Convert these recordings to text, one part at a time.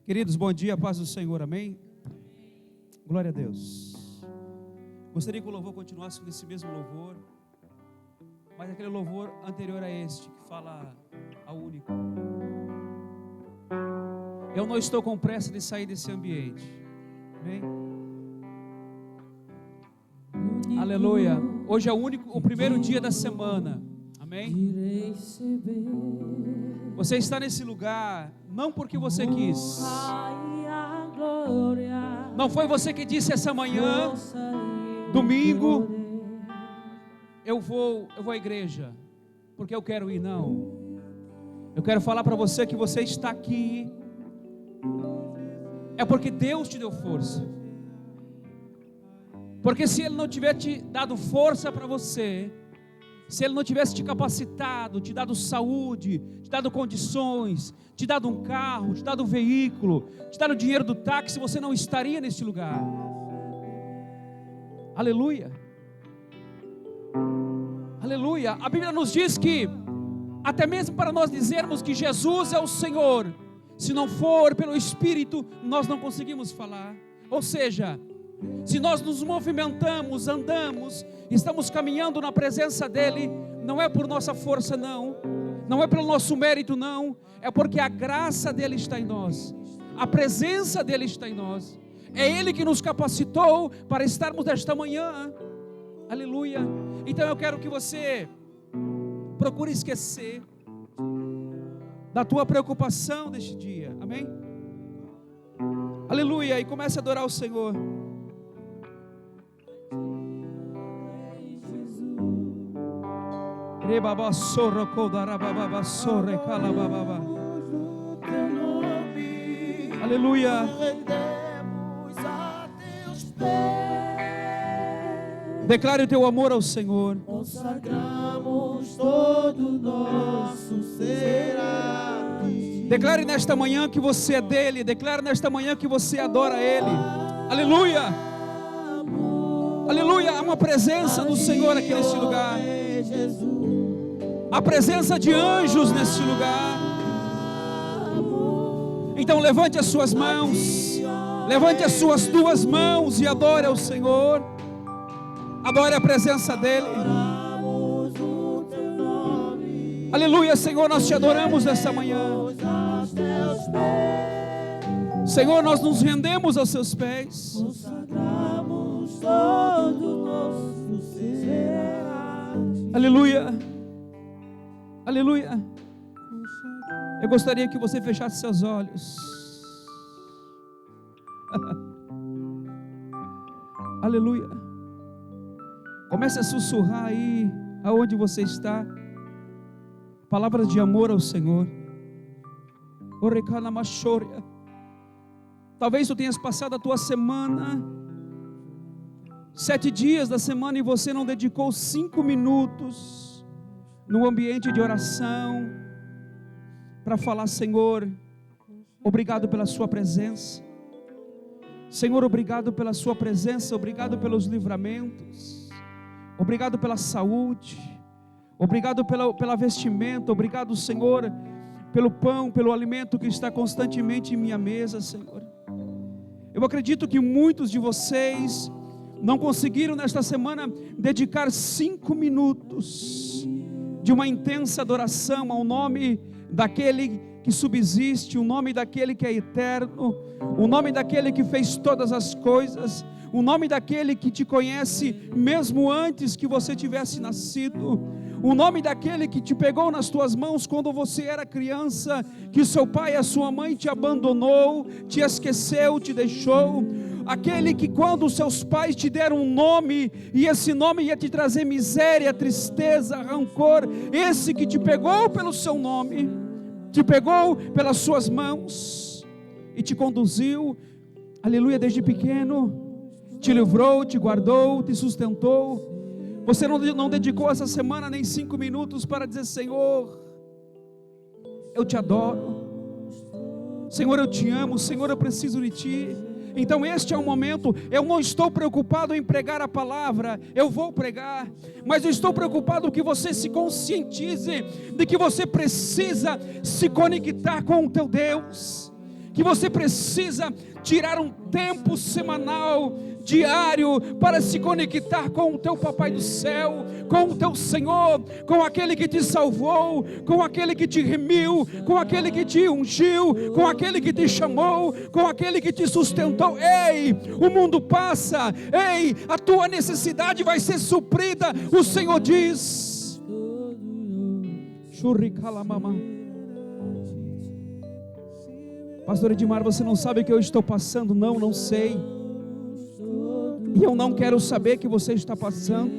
Queridos, bom dia, paz do Senhor, amém? Glória a Deus. Gostaria que o louvor continuasse com esse mesmo louvor, mas aquele louvor anterior a este, que fala ao único. Eu não estou com pressa de sair desse ambiente, amém? Aleluia. Hoje é o primeiro dia da semana, amém? Você está nesse lugar não porque você quis. Não foi você que disse essa manhã, domingo, eu vou à igreja porque eu quero ir. Não. Eu quero falar para você que você está aqui é porque Deus te deu força. Porque se Ele não tiver te dado força para você, se Ele não tivesse te capacitado, te dado saúde, te dado condições, te dado um carro, te dado um veículo, te dado o dinheiro do táxi, você não estaria neste lugar. Aleluia. Aleluia. A Bíblia nos diz que até mesmo para nós dizermos que Jesus é o Senhor, se não for pelo Espírito, nós não conseguimos falar. Ou seja, se nós nos movimentamos, andamos, estamos caminhando na presença dEle, não é por nossa força não é pelo nosso mérito não, é porque a graça dEle está em nós, a presença dEle está em nós, é Ele que nos capacitou para estarmos nesta manhã, aleluia. Então eu quero que você procure esquecer da tua preocupação deste dia, amém? Aleluia, e comece a adorar o Senhor. Aleluia. Declare o teu amor ao Senhor. Consagramos todo nosso ser a ti. Declare nesta manhã que você é dele. Declare nesta manhã que você adora Ele. Aleluia. Aleluia. Há uma presença do Senhor aqui nesse lugar. A presença de anjos nesse lugar. Então levante as suas mãos, levante as suas duas mãos e adore ao Senhor. Adore a presença dEle. Aleluia, Senhor, nós te adoramos nessa manhã. Senhor, nós nos rendemos aos seus pés. Consagramos todo nosso ser a ti. Aleluia. Aleluia. Eu gostaria que você fechasse seus olhos. Aleluia. Comece a sussurrar aí, aonde você está, palavras de amor ao Senhor. Talvez tu tenhas passado a tua semana, 7 dias da semana, e você não dedicou 5 minutos no ambiente de oração, para falar: Senhor, obrigado pela sua presença. Senhor, obrigado pela sua presença, obrigado pelos livramentos, obrigado pela saúde, obrigado pela vestimenta, obrigado, Senhor, pelo pão, pelo alimento que está constantemente em minha mesa, Senhor. Eu acredito que muitos de vocês não conseguiram nesta semana dedicar 5 minutos de uma intensa adoração ao nome daquele que subsiste, o nome daquele que é eterno, o nome daquele que fez todas as coisas, o nome daquele que te conhece mesmo antes que você tivesse nascido, o nome daquele que te pegou nas tuas mãos quando você era criança, que seu pai e a sua mãe te abandonou, te esqueceu, te deixou, aquele que quando seus pais te deram um nome, e esse nome ia te trazer miséria, tristeza, rancor, esse que te pegou pelo seu nome, te pegou pelas suas mãos e te conduziu, aleluia, desde pequeno, te livrou, te guardou, te sustentou. Você não dedicou essa semana nem 5 minutos para dizer: Senhor, eu te adoro, Senhor, eu te amo, Senhor, eu preciso de ti. Então este é o momento. Eu não estou preocupado em pregar a palavra, eu vou pregar, mas eu estou preocupado que você se conscientize de que você precisa se conectar com o teu Deus, que você precisa tirar um tempo semanal, diário, para se conectar com o teu Papai do céu, com o teu Senhor, com aquele que te salvou, com aquele que te remiu, com aquele que te ungiu, com aquele que te chamou, com aquele que te sustentou. Ei, o mundo passa, ei, a tua necessidade vai ser suprida, o Senhor diz. Pastor Edmar, você não sabe o que eu estou passando? Não sei. E eu não quero saber o que você está passando.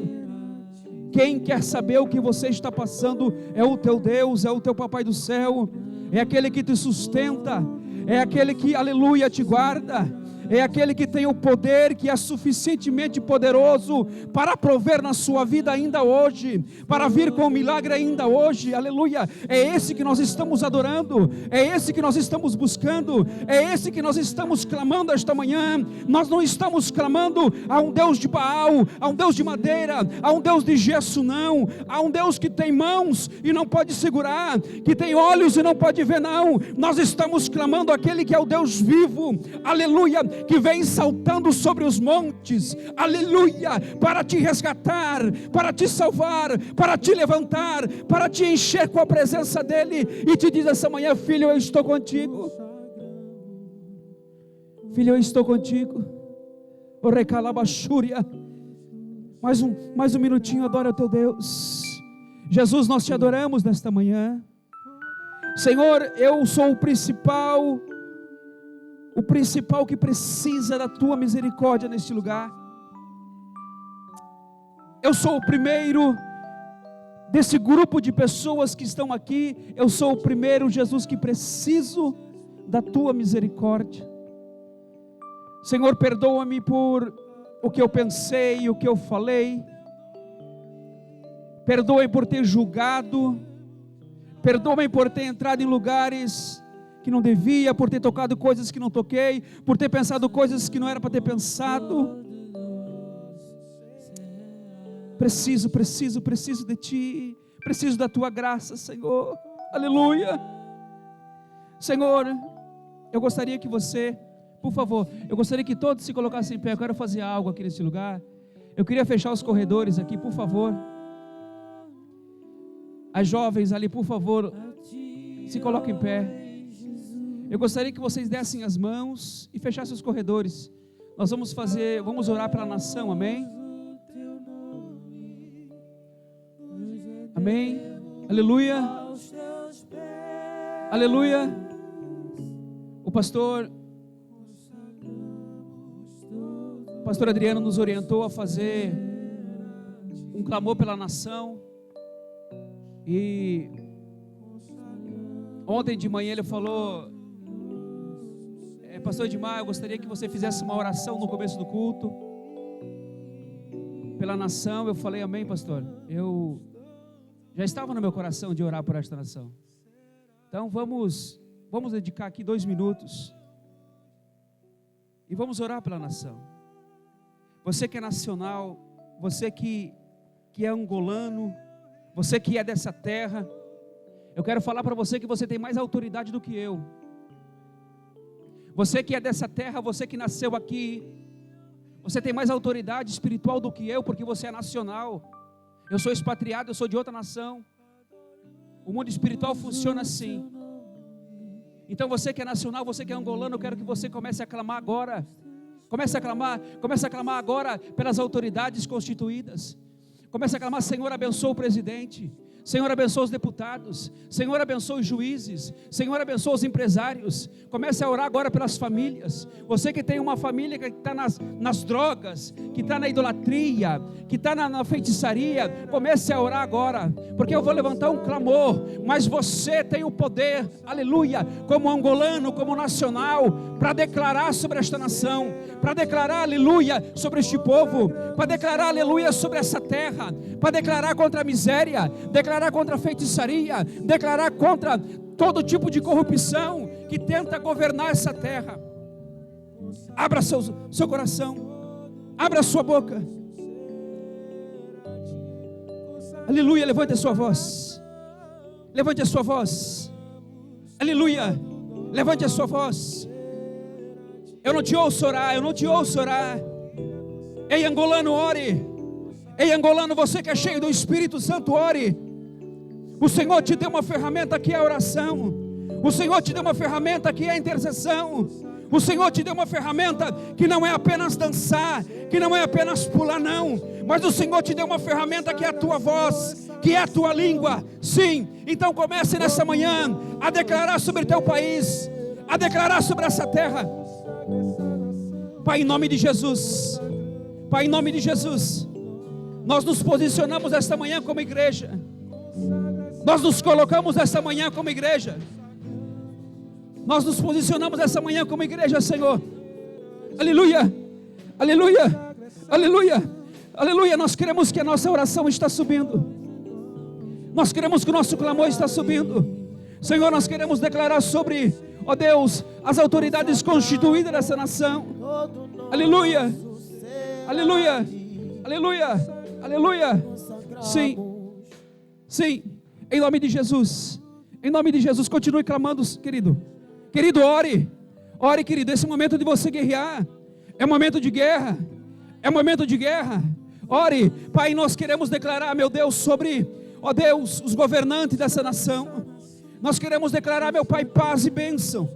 Quem quer saber o que você está passando é o teu Deus, é o teu Papai do céu, é aquele que te sustenta, é aquele que, aleluia, te guarda, é aquele que tem o poder, que é suficientemente poderoso para prover na sua vida ainda hoje, para vir com o milagre ainda hoje, aleluia. É esse que nós estamos adorando, é esse que nós estamos buscando, é esse que nós estamos clamando esta manhã. Nós não estamos clamando a um Deus de Baal, a um Deus de madeira, a um Deus de gesso, não, a um Deus que tem mãos e não pode segurar, que tem olhos e não pode ver, não. Nós estamos clamando aquele que é o Deus vivo, aleluia, que vem saltando sobre os montes, aleluia, para te resgatar, para te salvar, para te levantar, para te encher com a presença dEle, e te diz essa manhã: filho, eu estou contigo, filho, eu estou contigo. O recalabachúria, mais um minutinho, adora o teu Deus. Jesus, nós te adoramos nesta manhã. Senhor, eu sou o principal que precisa da tua misericórdia neste lugar. Eu sou o primeiro desse grupo de pessoas que estão aqui. Eu sou o primeiro, Jesus, que preciso da tua misericórdia. Senhor, perdoa-me por o que eu pensei, o que eu falei. Perdoa-me por ter julgado. Perdoa-me por ter entrado em lugares que não devia, por ter tocado coisas que não toquei, por ter pensado coisas que não era para ter pensado. Preciso de Ti, preciso da Tua graça, Senhor, aleluia. Senhor, eu gostaria que você, por favor, eu gostaria que todos se colocassem em pé. Eu quero fazer algo aqui nesse lugar. Eu queria fechar os corredores aqui, por favor. As jovens ali, por favor, se coloquem em pé. Eu gostaria que vocês dessem as mãos e fechassem os corredores. Nós vamos orar pela nação, amém? Amém? Aleluia. Aleluia. O pastor Adriano nos orientou a fazer um clamor pela nação. E ontem de manhã ele falou: pastor Edmar, eu gostaria que você fizesse uma oração no começo do culto pela nação. Eu falei: amém, pastor. Eu já estava no meu coração de orar por esta nação. Então vamos dedicar aqui 2 minutos e vamos orar pela nação. Você que é nacional, você que é angolano, você que é dessa terra, eu quero falar para você que você tem mais autoridade do que eu. Você que é dessa terra, você que nasceu aqui, você tem mais autoridade espiritual do que eu, porque você é nacional. Eu sou expatriado, eu sou de outra nação. O mundo espiritual funciona assim. Então você que é nacional, você que é angolano, eu quero que você comece a clamar agora. Comece a clamar agora pelas autoridades constituídas. Comece a clamar: Senhor, abençoa o presidente. Senhor, abençoa os deputados. Senhor, abençoa os juízes. Senhor, abençoa os empresários. Comece a orar agora pelas famílias. Você que tem uma família que está nas drogas, que está na idolatria, que está na feitiçaria, comece a orar agora, porque eu vou levantar um clamor, mas você tem o poder, aleluia, como angolano, como nacional, para declarar sobre esta nação, para declarar, aleluia, sobre este povo, para declarar, aleluia, sobre essa terra, para declarar contra a miséria, declarar contra a feitiçaria, declarar contra todo tipo de corrupção que tenta governar essa terra. Abra seu coração, abra a sua boca, aleluia. Levante a sua voz, aleluia. Levante a sua voz. Eu não te ouço orar, eu não te ouço orar. Ei, angolano, ore. Ei, angolano, você que é cheio do Espírito Santo, ore. O Senhor te deu uma ferramenta que é a oração. O Senhor te deu uma ferramenta que é a intercessão. O Senhor te deu uma ferramenta que não é apenas dançar, que não é apenas pular, não. Mas o Senhor te deu uma ferramenta que é a tua voz, que é a tua língua. Sim, então comece nessa manhã a declarar sobre teu país, a declarar sobre essa terra. Pai, em nome de Jesus, Pai, em nome de Jesus, nós nos posicionamos esta manhã como igreja. Nós nos colocamos esta manhã como igreja. Nós nos posicionamos essa manhã como igreja, Senhor. Aleluia, aleluia, aleluia, aleluia. Nós queremos que a nossa oração está subindo. Nós queremos que o nosso clamor está subindo. Senhor, nós queremos declarar sobre, ó Deus, as autoridades constituídas dessa nação. Aleluia, aleluia, aleluia, aleluia. Sim, sim, em nome de Jesus. Em nome de Jesus, continue clamando, querido. Querido, ore. Ore, querido. Esse momento de você guerrear é momento de guerra. É momento de guerra. Ore. Pai, nós queremos declarar, meu Deus, sobre, ó Deus, os governantes dessa nação. Nós queremos declarar, meu Pai, paz e bênção.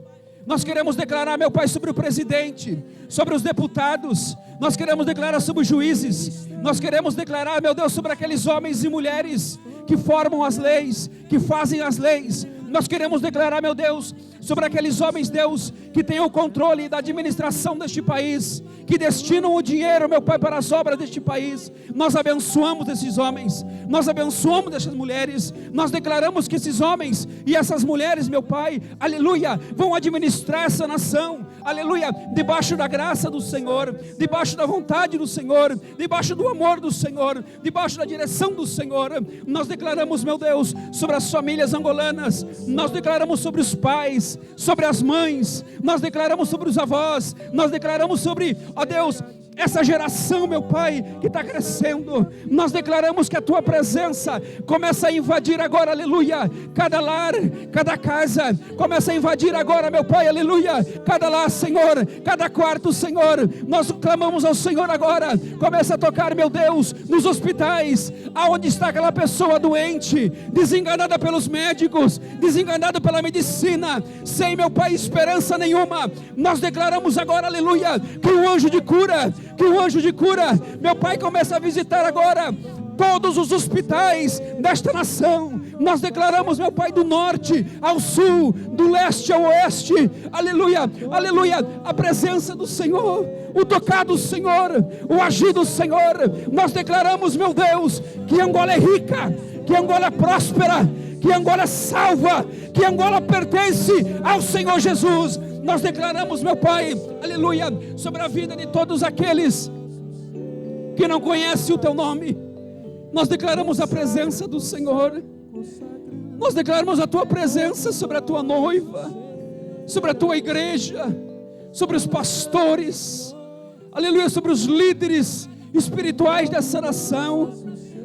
Nós queremos declarar, meu Pai, sobre o presidente, sobre os deputados. Nós queremos declarar sobre os juízes. Nós queremos declarar, meu Deus, sobre aqueles homens e mulheres que formam as leis, que fazem as leis. Nós queremos declarar, meu Deus, sobre aqueles homens, Deus, que têm o controle da administração deste país, que destinam o dinheiro, meu Pai, para as obras deste país. Nós abençoamos esses homens, nós abençoamos essas mulheres, nós declaramos que esses homens e essas mulheres, meu Pai, aleluia, vão administrar essa nação, aleluia, debaixo da graça do Senhor, debaixo da vontade do Senhor, debaixo do amor do Senhor, debaixo da direção do Senhor. Nós declaramos, meu Deus, sobre as famílias angolanas, nós declaramos sobre os pais, sobre as mães, nós declaramos sobre os avós, nós declaramos sobre, ó Deus, essa geração, meu Pai, que está crescendo. Nós declaramos que a Tua presença começa a invadir agora, aleluia, cada lar, cada casa, começa a invadir agora, meu Pai, aleluia, cada lar, Senhor, cada quarto, Senhor. Nós clamamos ao Senhor agora, começa a tocar, meu Deus, nos hospitais, aonde está aquela pessoa doente, desenganada pelos médicos, desenganada pela medicina, sem, meu Pai, esperança nenhuma. Nós declaramos agora, aleluia, que o anjo de cura, meu Pai, começa a visitar agora todos os hospitais desta nação. Nós declaramos, meu Pai, do norte ao sul, do leste ao oeste, aleluia, aleluia, a presença do Senhor, o tocar do Senhor, o agir do Senhor. Nós declaramos, meu Deus, que Angola é rica, que Angola é próspera, que Angola é salva, que Angola pertence ao Senhor Jesus. Nós declaramos, meu Pai, aleluia, sobre a vida de todos aqueles que não conhecem o Teu nome. Nós declaramos a presença do Senhor. Nós declaramos a Tua presença sobre a Tua noiva, sobre a Tua igreja, sobre os pastores, aleluia, sobre os líderes espirituais dessa nação,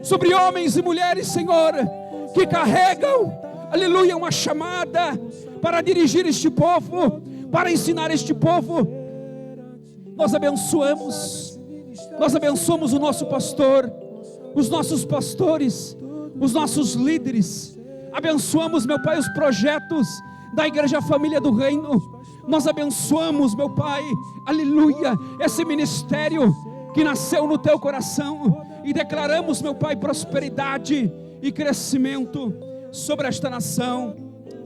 sobre homens e mulheres, Senhor, que carregam, aleluia, uma chamada para dirigir este povo, para ensinar este povo. Nós abençoamos o nosso pastor, os nossos pastores, os nossos líderes. Abençoamos, meu Pai, os projetos da Igreja Família do Reino. Nós abençoamos, meu Pai, aleluia, esse ministério que nasceu no Teu coração, e declaramos, meu Pai, prosperidade e crescimento sobre esta nação,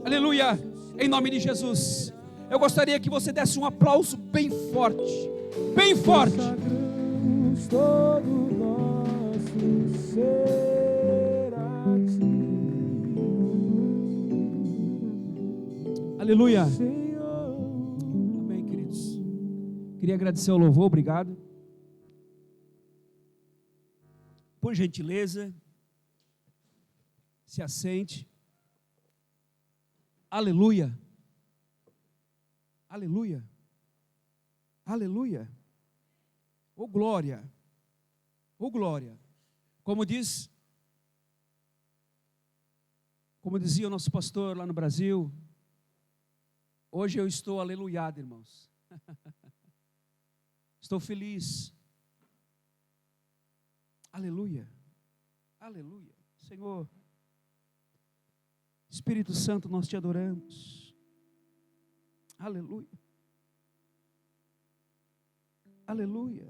aleluia, em nome de Jesus. Eu gostaria que você desse um aplauso bem forte, bem forte. Todo nosso ser a Ti. Aleluia. Amém, queridos. Queria agradecer ao louvor, obrigado. Por gentileza, se assente. Aleluia. Aleluia, aleluia, oh glória, como dizia o nosso pastor lá no Brasil, Hoje eu estou aleluiado, irmãos. Estou feliz. Aleluia. Aleluia. Senhor, Espírito Santo, nós te adoramos. Aleluia. Aleluia.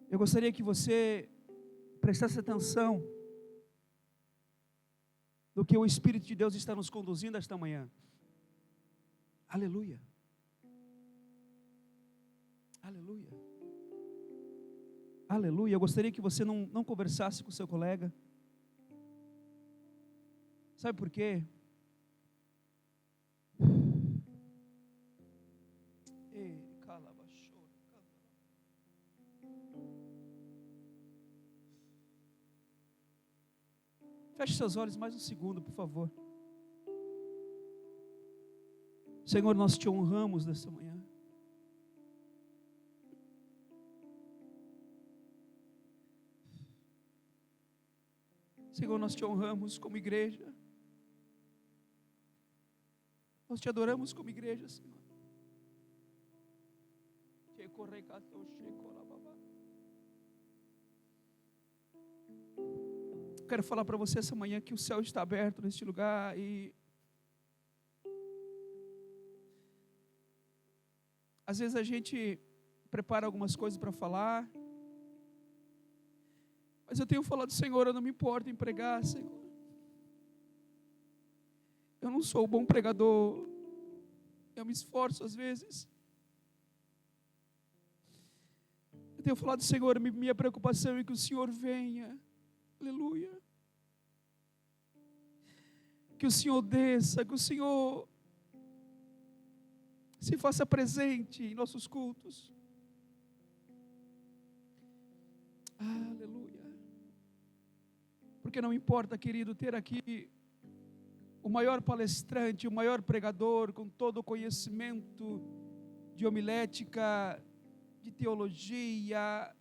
Eu gostaria que você prestasse atenção no que o Espírito de Deus está nos conduzindo esta manhã. Aleluia. Aleluia. Aleluia. Eu gostaria que você não conversasse com o seu colega. Sabe por quê? Feche seus olhos mais um segundo, por favor. Senhor, nós te honramos nesta manhã. Senhor, nós te honramos como igreja. Nós te adoramos como igreja, Senhor. Quero falar para você essa manhã que o céu está aberto neste lugar e às vezes a gente prepara algumas coisas para falar, mas eu tenho falado, Senhor, eu não me importo em pregar, Senhor. Eu não sou um bom pregador, eu me esforço às vezes. Eu tenho falado, Senhor, minha preocupação é que o Senhor venha. Aleluia. Que o Senhor desça, que o Senhor se faça presente em nossos cultos. Aleluia. Porque não importa, querido, ter aqui o maior palestrante, o maior pregador, com todo o conhecimento de homilética, de teologia,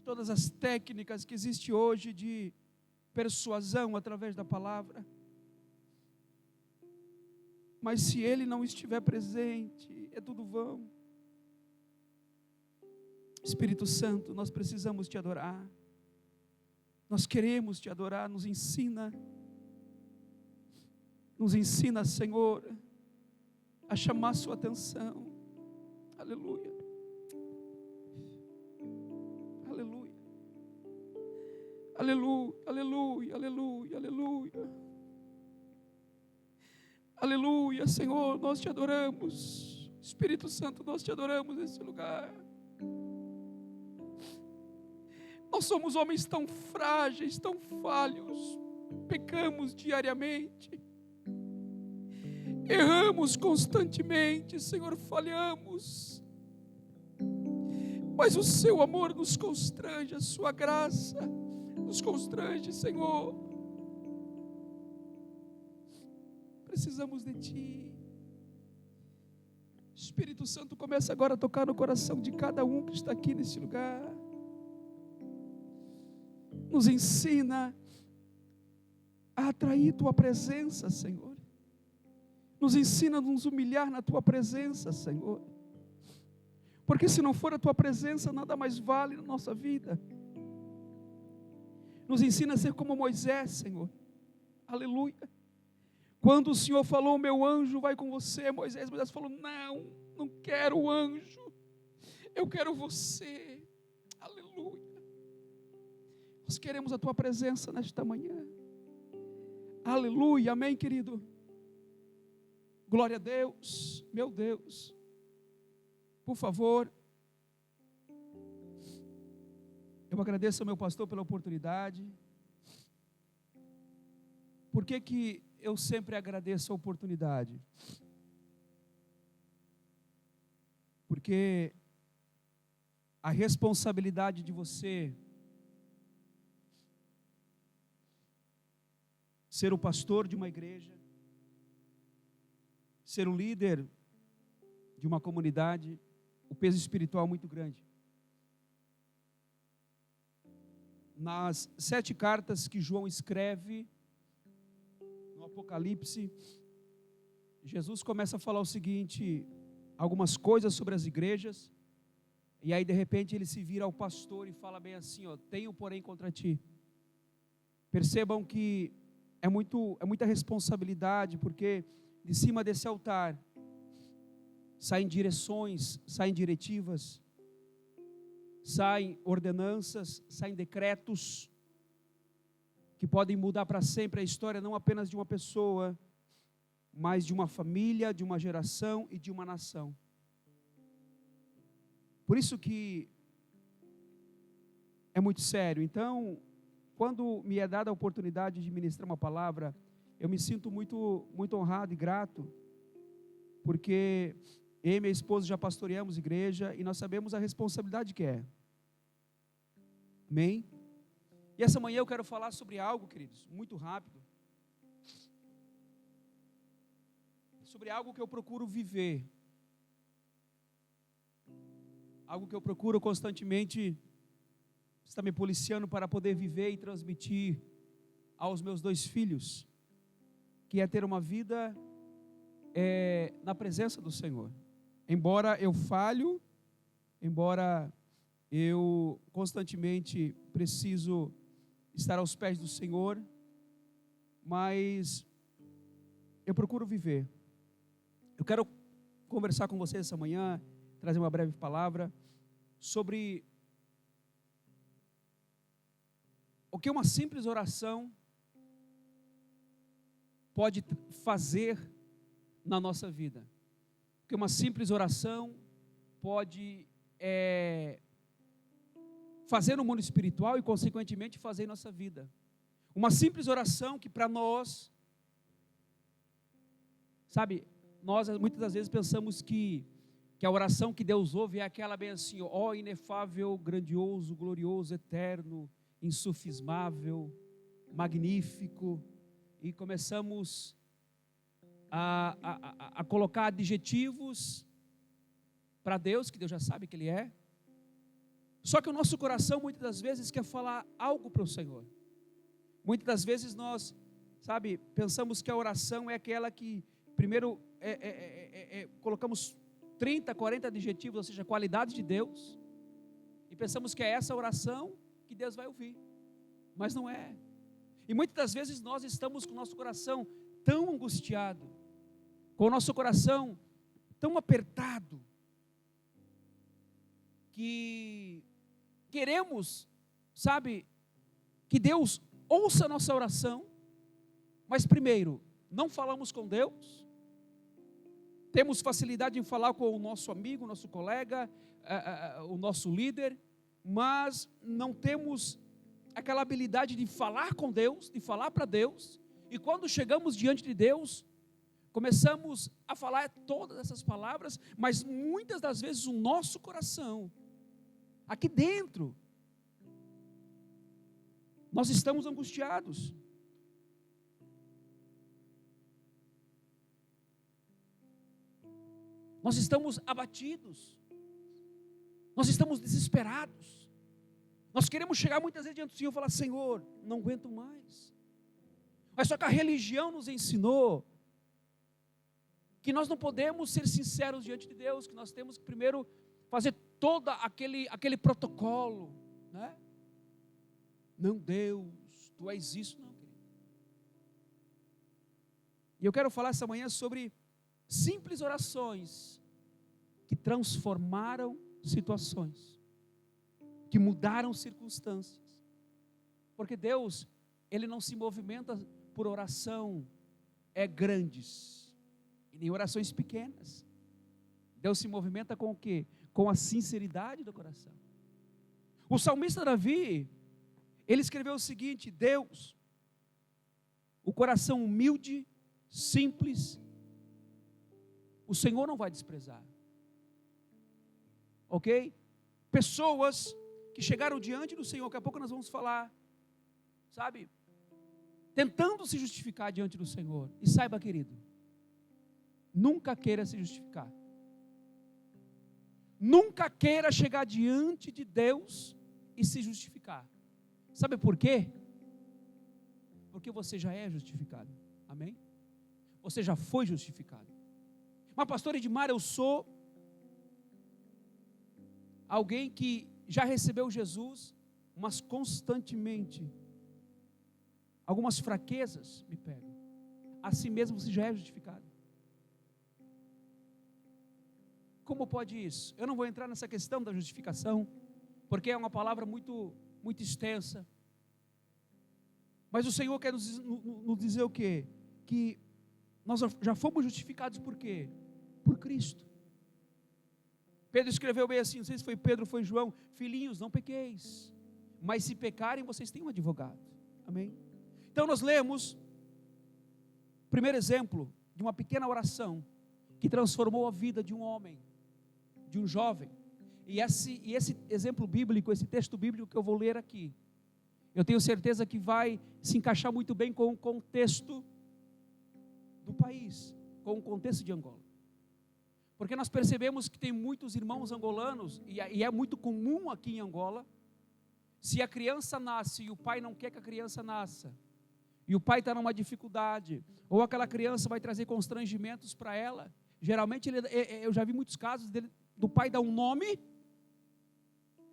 todas as técnicas que existem hoje de persuasão através da palavra. Mas se ele não estiver presente, é tudo vão. Espírito Santo, nós precisamos te adorar. Nós queremos te adorar, nos ensina. Nos ensina, Senhor, a chamar sua atenção. Aleluia. Aleluia, aleluia, aleluia, aleluia. Aleluia, Senhor, nós te adoramos. Espírito Santo, nós te adoramos nesse lugar. Nós somos homens tão frágeis, tão falhos. Pecamos diariamente. Erramos constantemente, Senhor, falhamos. Mas o seu amor nos constrange, a sua graça nos constrange, Senhor. Precisamos de Ti. Espírito Santo, começa agora a tocar no coração de cada um que está aqui nesse lugar. Nos ensina a atrair Tua presença, Senhor. Nos ensina a nos humilhar na Tua presença, Senhor. Porque se não for a Tua presença, nada mais vale na nossa vida. Nos ensina a ser como Moisés, Senhor. Aleluia. Quando o Senhor falou, meu anjo vai com você, Moisés falou, não quero o anjo. Eu quero você. Aleluia. Nós queremos a Tua presença nesta manhã. Aleluia. Amém, querido. Glória a Deus. Meu Deus. Por favor. Eu agradeço ao meu pastor pela oportunidade. Por que eu sempre agradeço a oportunidade? Porque a responsabilidade de você ser o pastor de uma igreja, ser o líder de uma comunidade, o peso espiritual é muito grande. Nas 7 cartas que João escreve no Apocalipse, Jesus começa a falar o seguinte, algumas coisas sobre as igrejas, e aí de repente ele se vira ao pastor e fala bem assim, tenho porém contra ti. Percebam que é muita responsabilidade, porque de cima desse altar saem direções, saem diretivas, saem ordenanças, saem decretos que podem mudar para sempre a história não apenas de uma pessoa, mas de uma família, de uma geração e de uma nação. Por isso que é muito sério. Então, quando me é dada a oportunidade de ministrar uma palavra, eu me sinto muito honrado e grato, porque eu e minha esposa já pastoreamos igreja e nós sabemos a responsabilidade que é. Amém? E essa manhã eu quero falar sobre algo, queridos, muito rápido. Sobre algo que eu procuro viver. Algo que eu procuro constantemente estar me policiando para poder viver e transmitir aos meus 2 filhos, que é ter uma vida na presença do Senhor. Embora eu falho, embora eu constantemente preciso estar aos pés do Senhor, mas eu procuro viver. Eu quero conversar com vocês essa manhã, trazer uma breve palavra sobre o que uma simples oração pode fazer na nossa vida. O que uma simples oração pode fazer no mundo espiritual e consequentemente fazer em nossa vida. Uma simples oração que para nós, sabe, nós muitas das vezes pensamos que a oração que Deus ouve é aquela bem assim, ó inefável, grandioso, glorioso, eterno, insufismável, magnífico, e começamos a colocar adjetivos para Deus, que Deus já sabe que Ele é. Só que o nosso coração muitas das vezes quer falar algo para o Senhor. Muitas das vezes nós, sabe, pensamos que a oração é aquela que primeiro colocamos 30, 40 adjetivos, ou seja, qualidades de Deus, e pensamos que é essa oração que Deus vai ouvir, mas não é. E muitas das vezes nós estamos com o nosso coração tão angustiado, com o nosso coração tão apertado, que queremos, sabe, que Deus ouça a nossa oração, mas primeiro, não falamos com Deus, temos facilidade em falar com o nosso amigo, o nosso colega, o nosso líder, mas não temos aquela habilidade de falar com Deus, de falar para Deus, e quando chegamos diante de Deus, começamos a falar todas essas palavras, mas muitas das vezes o nosso coração, aqui dentro, nós estamos angustiados. Nós estamos abatidos. Nós estamos desesperados. Nós queremos chegar muitas vezes diante do Senhor e falar: Senhor, não aguento mais. Mas só que a religião nos ensinou que nós não podemos ser sinceros diante de Deus, que nós temos que primeiro fazer todo aquele protocolo, né? Não, Deus, Tu és isso, não, querido. E eu quero falar essa manhã sobre simples orações que transformaram situações, que mudaram circunstâncias, porque Deus, Ele não se movimenta por oração grandes, e nem orações pequenas. Deus se movimenta com o quê? Com a sinceridade do coração. O salmista Davi, ele escreveu o seguinte: Deus, o coração humilde, simples, o Senhor não vai desprezar. Ok? Pessoas que chegaram diante do Senhor, daqui a pouco nós vamos falar, sabe, tentando se justificar diante do Senhor. E saiba, querido, nunca queira se justificar. Nunca queira chegar diante de Deus e se justificar. Sabe por quê? Porque você já é justificado. Amém? Você já foi justificado. Mas pastor Edmar, eu sou alguém que já recebeu Jesus, mas constantemente algumas fraquezas me pegam. Assim mesmo você já é justificado. Como pode isso? Eu não vou entrar nessa questão da justificação, porque é uma palavra muito extensa. Mas o Senhor quer nos dizer o quê? Que nós já fomos justificados por quê? Por Cristo. Pedro escreveu bem assim, não sei se foi Pedro ou foi João: filhinhos, não pequeis, mas se pecarem, vocês têm um advogado. Amém? Então nós lemos, primeiro exemplo, de uma pequena oração, que transformou a vida de um homem, de um jovem. E esse exemplo bíblico, esse texto bíblico que eu vou ler aqui, eu tenho certeza que vai se encaixar muito bem com o contexto do país, com o contexto de Angola. Porque nós percebemos que tem muitos irmãos angolanos, e é muito comum aqui em Angola, se a criança nasce e o pai não quer que a criança nasça, e o pai está numa dificuldade, ou aquela criança vai trazer constrangimentos para ela, geralmente eu já vi muitos casos do pai dar um nome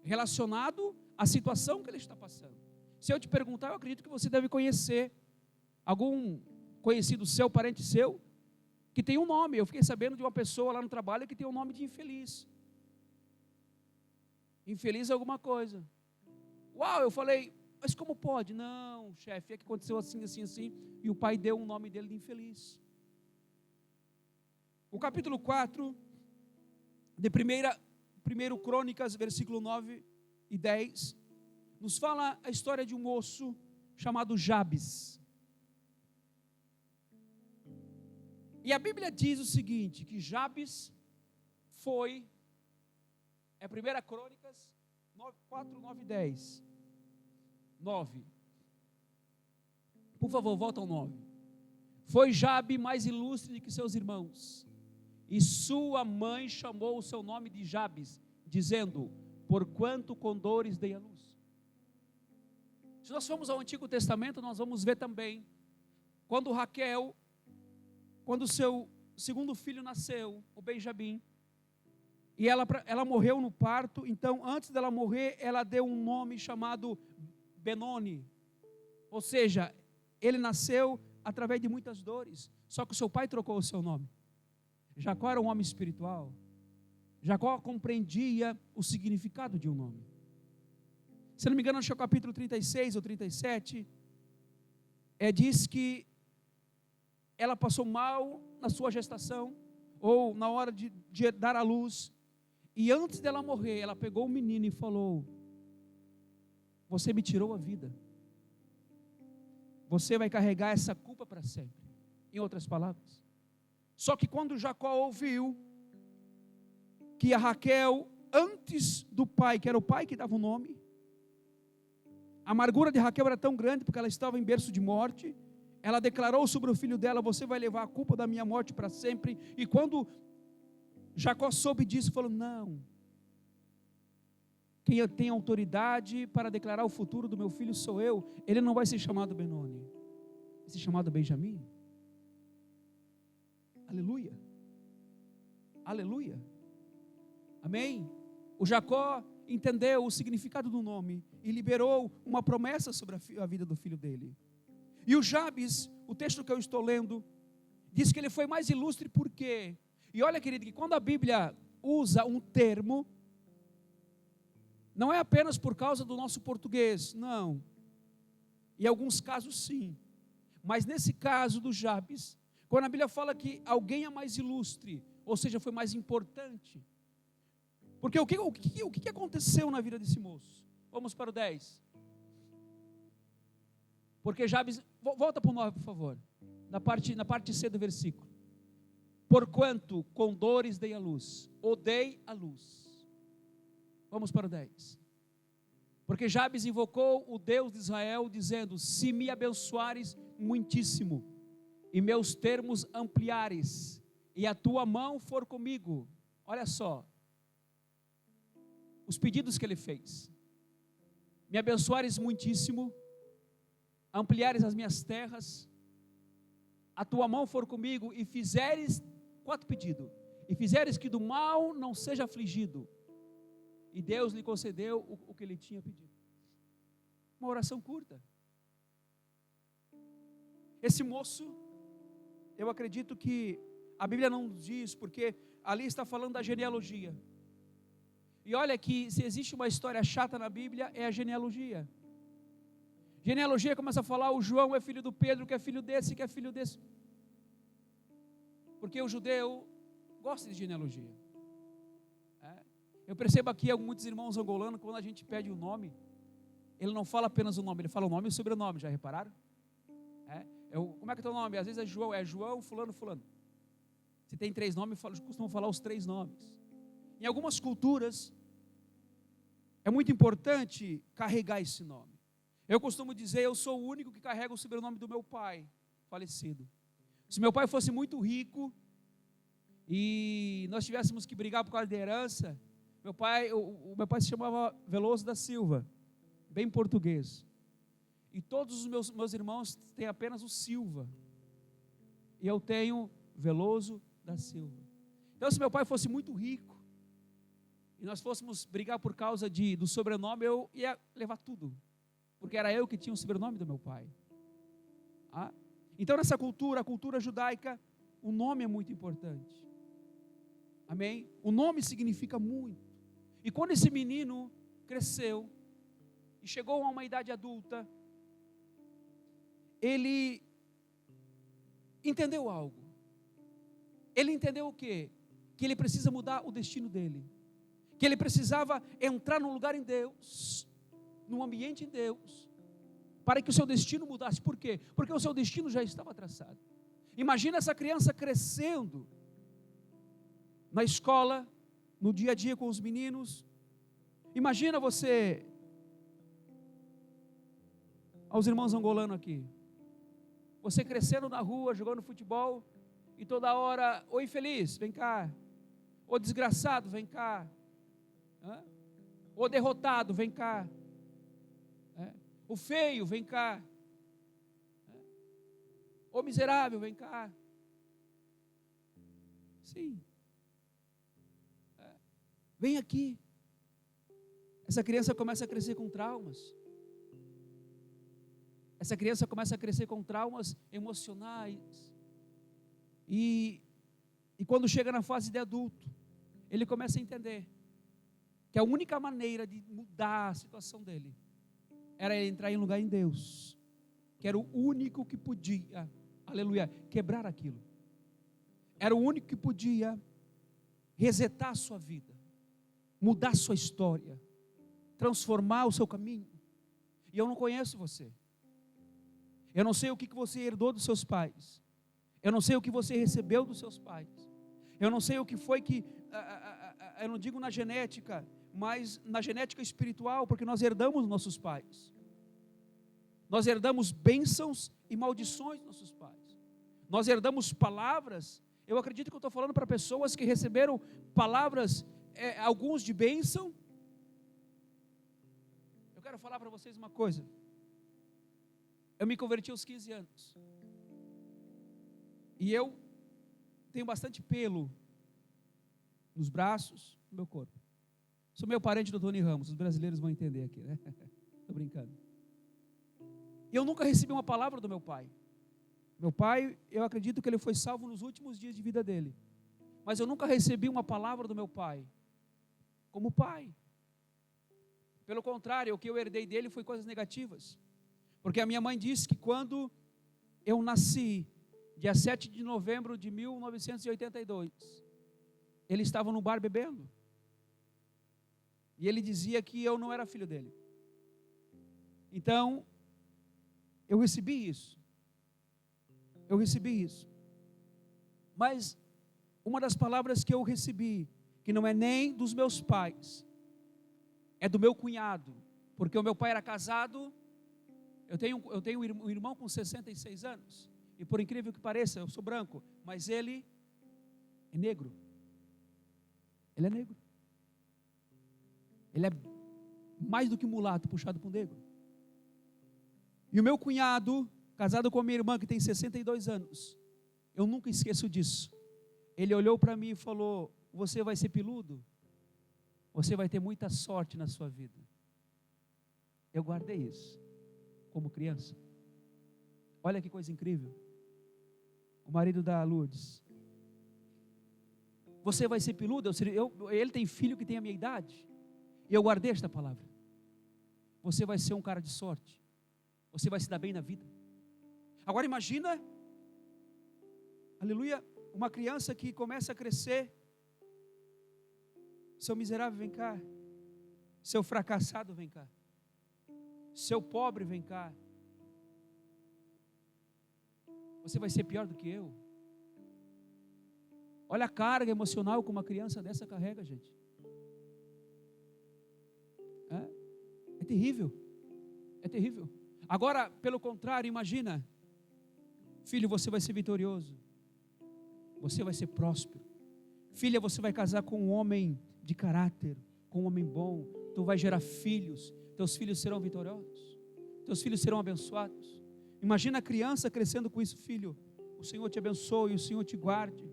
relacionado à situação que ele está passando. Se eu te perguntar, eu acredito que você deve conhecer algum conhecido seu, parente seu, que tem um nome. Eu fiquei sabendo de uma pessoa lá no trabalho que tem o nome de infeliz. Infeliz é alguma coisa. Uau, eu falei, mas como pode? Não, chefe, é que aconteceu assim, assim, assim, e o pai deu o nome dele de infeliz. O capítulo 4 de 1 Crônicas, versículo 9 e 10, nos fala a história de um moço chamado Jabes. E a Bíblia diz o seguinte, que Jabes foi, é 1 Crônicas 4, 9 e 10. 9. Por favor, volta ao 9. Foi Jabe mais ilustre que seus irmãos, e sua mãe chamou o seu nome de Jabes, dizendo, porquanto com dores dei a luz. Se nós formos ao Antigo Testamento, nós vamos ver também, quando Raquel, quando o seu segundo filho nasceu, o Benjamim, e ela morreu no parto, então antes dela morrer, ela deu um nome chamado Benoni, ou seja, ele nasceu através de muitas dores, só que o seu pai trocou o seu nome. Jacó era um homem espiritual, Jacó compreendia o significado de um nome. Se não me engano, acho que é o capítulo 36 ou 37, diz que ela passou mal na sua gestação, ou na hora de dar à luz, e antes dela morrer, ela pegou o menino e falou, você me tirou a vida, você vai carregar essa culpa para sempre, em outras palavras. Só que quando Jacó ouviu que a Raquel, antes do pai, que era o pai que dava o nome, a amargura de Raquel era tão grande, porque ela estava em berço de morte, ela declarou sobre o filho dela, você vai levar a culpa da minha morte para sempre. E quando Jacó soube disso, falou, não, quem tem autoridade para declarar o futuro do meu filho sou eu. Ele não vai ser chamado Benoni, vai ser chamado Benjamim. Aleluia, aleluia, amém. O Jacó entendeu o significado do nome e liberou uma promessa sobre a vida do filho dele. E o Jabes, o texto que eu estou lendo, diz que ele foi mais ilustre por quê? E olha, querido, que quando a Bíblia usa um termo, não é apenas por causa do nosso português, não. Em alguns casos sim. Mas nesse caso do Jabes, quando a Bíblia fala que alguém é mais ilustre, ou seja, foi mais importante. Porque o que aconteceu na vida desse moço? Vamos para o 10. Porque Jabes, volta para o 9, por favor, na parte C do versículo. Porquanto com dores dei a luz, ou dei a luz. Vamos para o 10. Porque Jabes invocou o Deus de Israel, dizendo, se me abençoares muitíssimo, e meus termos ampliares, e a tua mão for comigo. Olha só, os pedidos que ele fez. Me abençoares muitíssimo, ampliares as minhas terras, a tua mão for comigo e fizeres, 4 pedidos, e fizeres que do mal não seja afligido. E Deus lhe concedeu o que ele tinha pedido. Uma oração curta. Esse moço, eu acredito que a Bíblia não diz, porque ali está falando da genealogia. E olha que se existe uma história chata na Bíblia, é a genealogia. Genealogia começa a falar, o João é filho do Pedro, que é filho desse, que é filho desse. Porque o judeu gosta de genealogia. Eu percebo aqui muitos irmãos angolanos, quando a gente pede o nome, ele não fala apenas o nome, ele fala o nome e o sobrenome, já repararam? Como é que é o teu nome? Às vezes é João, fulano, fulano. Se tem 3 nomes, costumam falar os 3 nomes. Em algumas culturas, é muito importante carregar esse nome. Eu costumo dizer, eu sou o único que carrega o sobrenome do meu pai, falecido. Se meu pai fosse muito rico, e nós tivéssemos que brigar por causa da herança, o meu pai se chamava Veloso da Silva, bem português. E todos os meus irmãos têm apenas o Silva. E eu tenho Veloso da Silva. Então, se meu pai fosse muito rico, e nós fôssemos brigar por causa do sobrenome, eu ia levar tudo. Porque era eu que tinha o sobrenome do meu pai. Então, nessa cultura, a cultura judaica, o nome é muito importante. Amém? O nome significa muito. E quando esse menino cresceu e chegou a uma idade adulta, ele entendeu algo. Ele entendeu o quê? Que ele precisa mudar o destino dele. Que ele precisava entrar num lugar em Deus, num ambiente em Deus, para que o seu destino mudasse. Por quê? Porque o seu destino já estava traçado. Imagina essa criança crescendo na escola, no dia a dia com os meninos. Imagina você, aos irmãos angolanos aqui, você crescendo na rua, jogando futebol, e toda hora, ô infeliz, vem cá, ô desgraçado, vem cá, ô derrotado, vem cá, o feio, vem cá, ô miserável, vem cá. Sim. Vem aqui. Essa criança começa a crescer com traumas. Essa criança começa a crescer com traumas emocionais. E quando chega na fase de adulto, ele começa a entender que a única maneira de mudar a situação dele era ele entrar em lugar em Deus, que era o único que podia, aleluia, quebrar aquilo. Era o único que podia resetar a sua vida, mudar a sua história, transformar o seu caminho. E eu não conheço você. Eu não sei o que você herdou dos seus pais. Eu não sei o que você recebeu dos seus pais. Eu não sei o que foi que, eu não digo na genética, mas na genética espiritual, porque nós herdamos dos nossos pais. Nós herdamos bênçãos e maldições dos nossos pais. Nós herdamos palavras. Eu acredito que eu estou falando para pessoas que receberam palavras, alguns de bênção. Eu quero falar para vocês uma coisa. Eu me converti aos 15 anos. E eu tenho bastante pelo nos braços, no meu corpo. Sou meu parente do Tony Ramos, os brasileiros vão entender aqui, né? Estou brincando. E eu nunca recebi uma palavra do meu pai. Meu pai, eu acredito que ele foi salvo nos últimos dias de vida dele. Mas eu nunca recebi uma palavra do meu pai como pai. Pelo contrário, o que eu herdei dele foi coisas negativas. Porque a minha mãe disse que quando eu nasci, dia 7 de novembro de 1982, ele estava no bar bebendo. E ele dizia que eu não era filho dele. Então, eu recebi isso. Mas, uma das palavras que eu recebi, que não é nem dos meus pais, é do meu cunhado. Porque o meu pai era casado. Eu tenho um irmão com 66 anos. E por incrível que pareça, eu sou branco, mas ele é negro. Ele é negro. Ele é mais do que mulato, puxado para um negro. E o meu cunhado, casado com a minha irmã, que tem 62 anos, eu nunca esqueço disso. Ele olhou para mim e falou: você vai ser peludo? Você vai ter muita sorte na sua vida. Eu guardei isso como criança. Olha que coisa incrível. O marido da Lourdes: você vai ser peludo? Ele tem filho que tem a minha idade. E eu guardei esta palavra. Você vai ser um cara de sorte. Você vai se dar bem na vida. Agora imagina, aleluia, uma criança que começa a crescer. Seu miserável, vem cá. Seu fracassado, vem cá. Seu pobre, vem cá. Você vai ser pior do que eu. Olha a carga emocional que uma criança dessa carrega, gente. É terrível. É terrível. Agora, pelo contrário, imagina: filho, você vai ser vitorioso. Você vai ser próspero. Filha, você vai casar com um homem de caráter, com um homem bom. Tu vai gerar filhos. Teus filhos serão vitoriosos. Teus filhos serão abençoados. Imagina a criança crescendo com isso: filho, o Senhor te abençoe, o Senhor te guarde.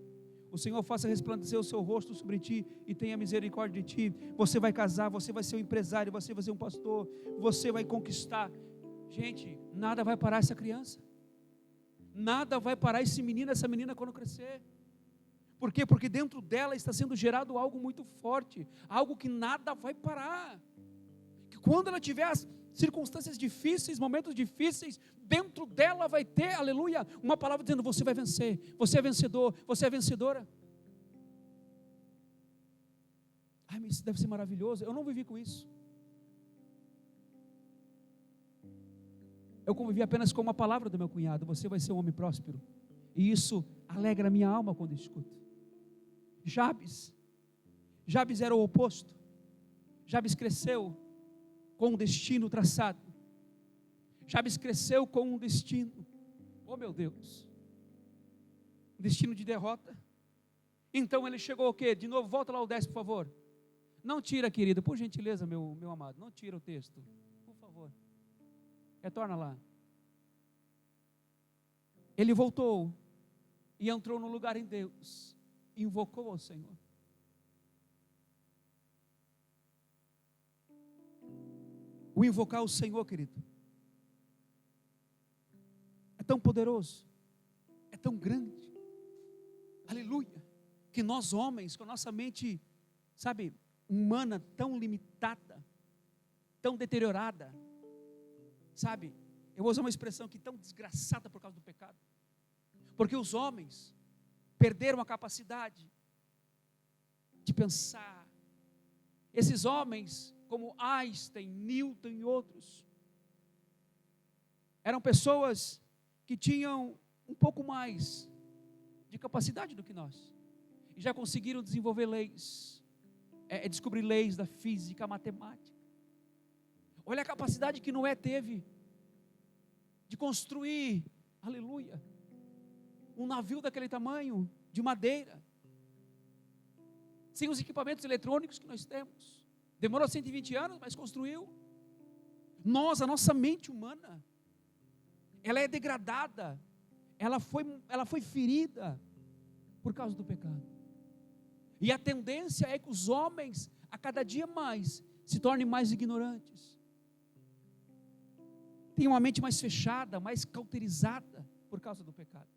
O Senhor faça resplandecer o seu rosto sobre ti e tenha misericórdia de ti. Você vai casar, você vai ser um empresário, você vai ser um pastor, você vai conquistar. Gente, nada vai parar essa criança. Nada vai parar esse menino, essa menina quando crescer. Por quê? Porque dentro dela está sendo gerado algo muito forte, algo que nada vai parar. Que quando ela tiver as circunstâncias difíceis, momentos difíceis, dentro dela vai ter, aleluia, uma palavra dizendo: você vai vencer, você é vencedor, você é vencedora. Ai, mas isso deve ser maravilhoso. Eu não vivi com isso. Eu convivi apenas com uma palavra do meu cunhado: você vai ser um homem próspero. E isso alegra a minha alma quando eu escuto. Jabes era o oposto. Jabes cresceu com um destino traçado. Jabes cresceu com um destino, oh meu Deus, um destino de derrota. Então ele chegou o quê? De novo, volta lá ao 10, por favor. Não tira, querido, por gentileza, meu amado, não tira o texto, por favor. Retorna lá. Ele voltou e entrou no lugar em Deus, invocou ao Senhor. O invocar o Senhor, querido, é tão poderoso, é tão grande, aleluia, que nós homens, com a nossa mente, sabe, humana tão limitada, tão deteriorada, sabe, eu vou usar uma expressão aqui, tão desgraçada por causa do pecado, porque os homens perderam a capacidade de pensar. Esses homens, como Einstein, Newton e outros, eram pessoas que tinham um pouco mais de capacidade do que nós, e já conseguiram desenvolver leis, descobrir leis da física, matemática. Olha a capacidade que Noé teve de construir, aleluia, um navio daquele tamanho, de madeira, sem os equipamentos eletrônicos que nós temos. Demorou 120 anos, mas construiu. A nossa mente humana, ela é degradada, ela foi ferida por causa do pecado. E a tendência é que os homens, a cada dia mais, se tornem mais ignorantes. Tem uma mente mais fechada, mais cauterizada por causa do pecado.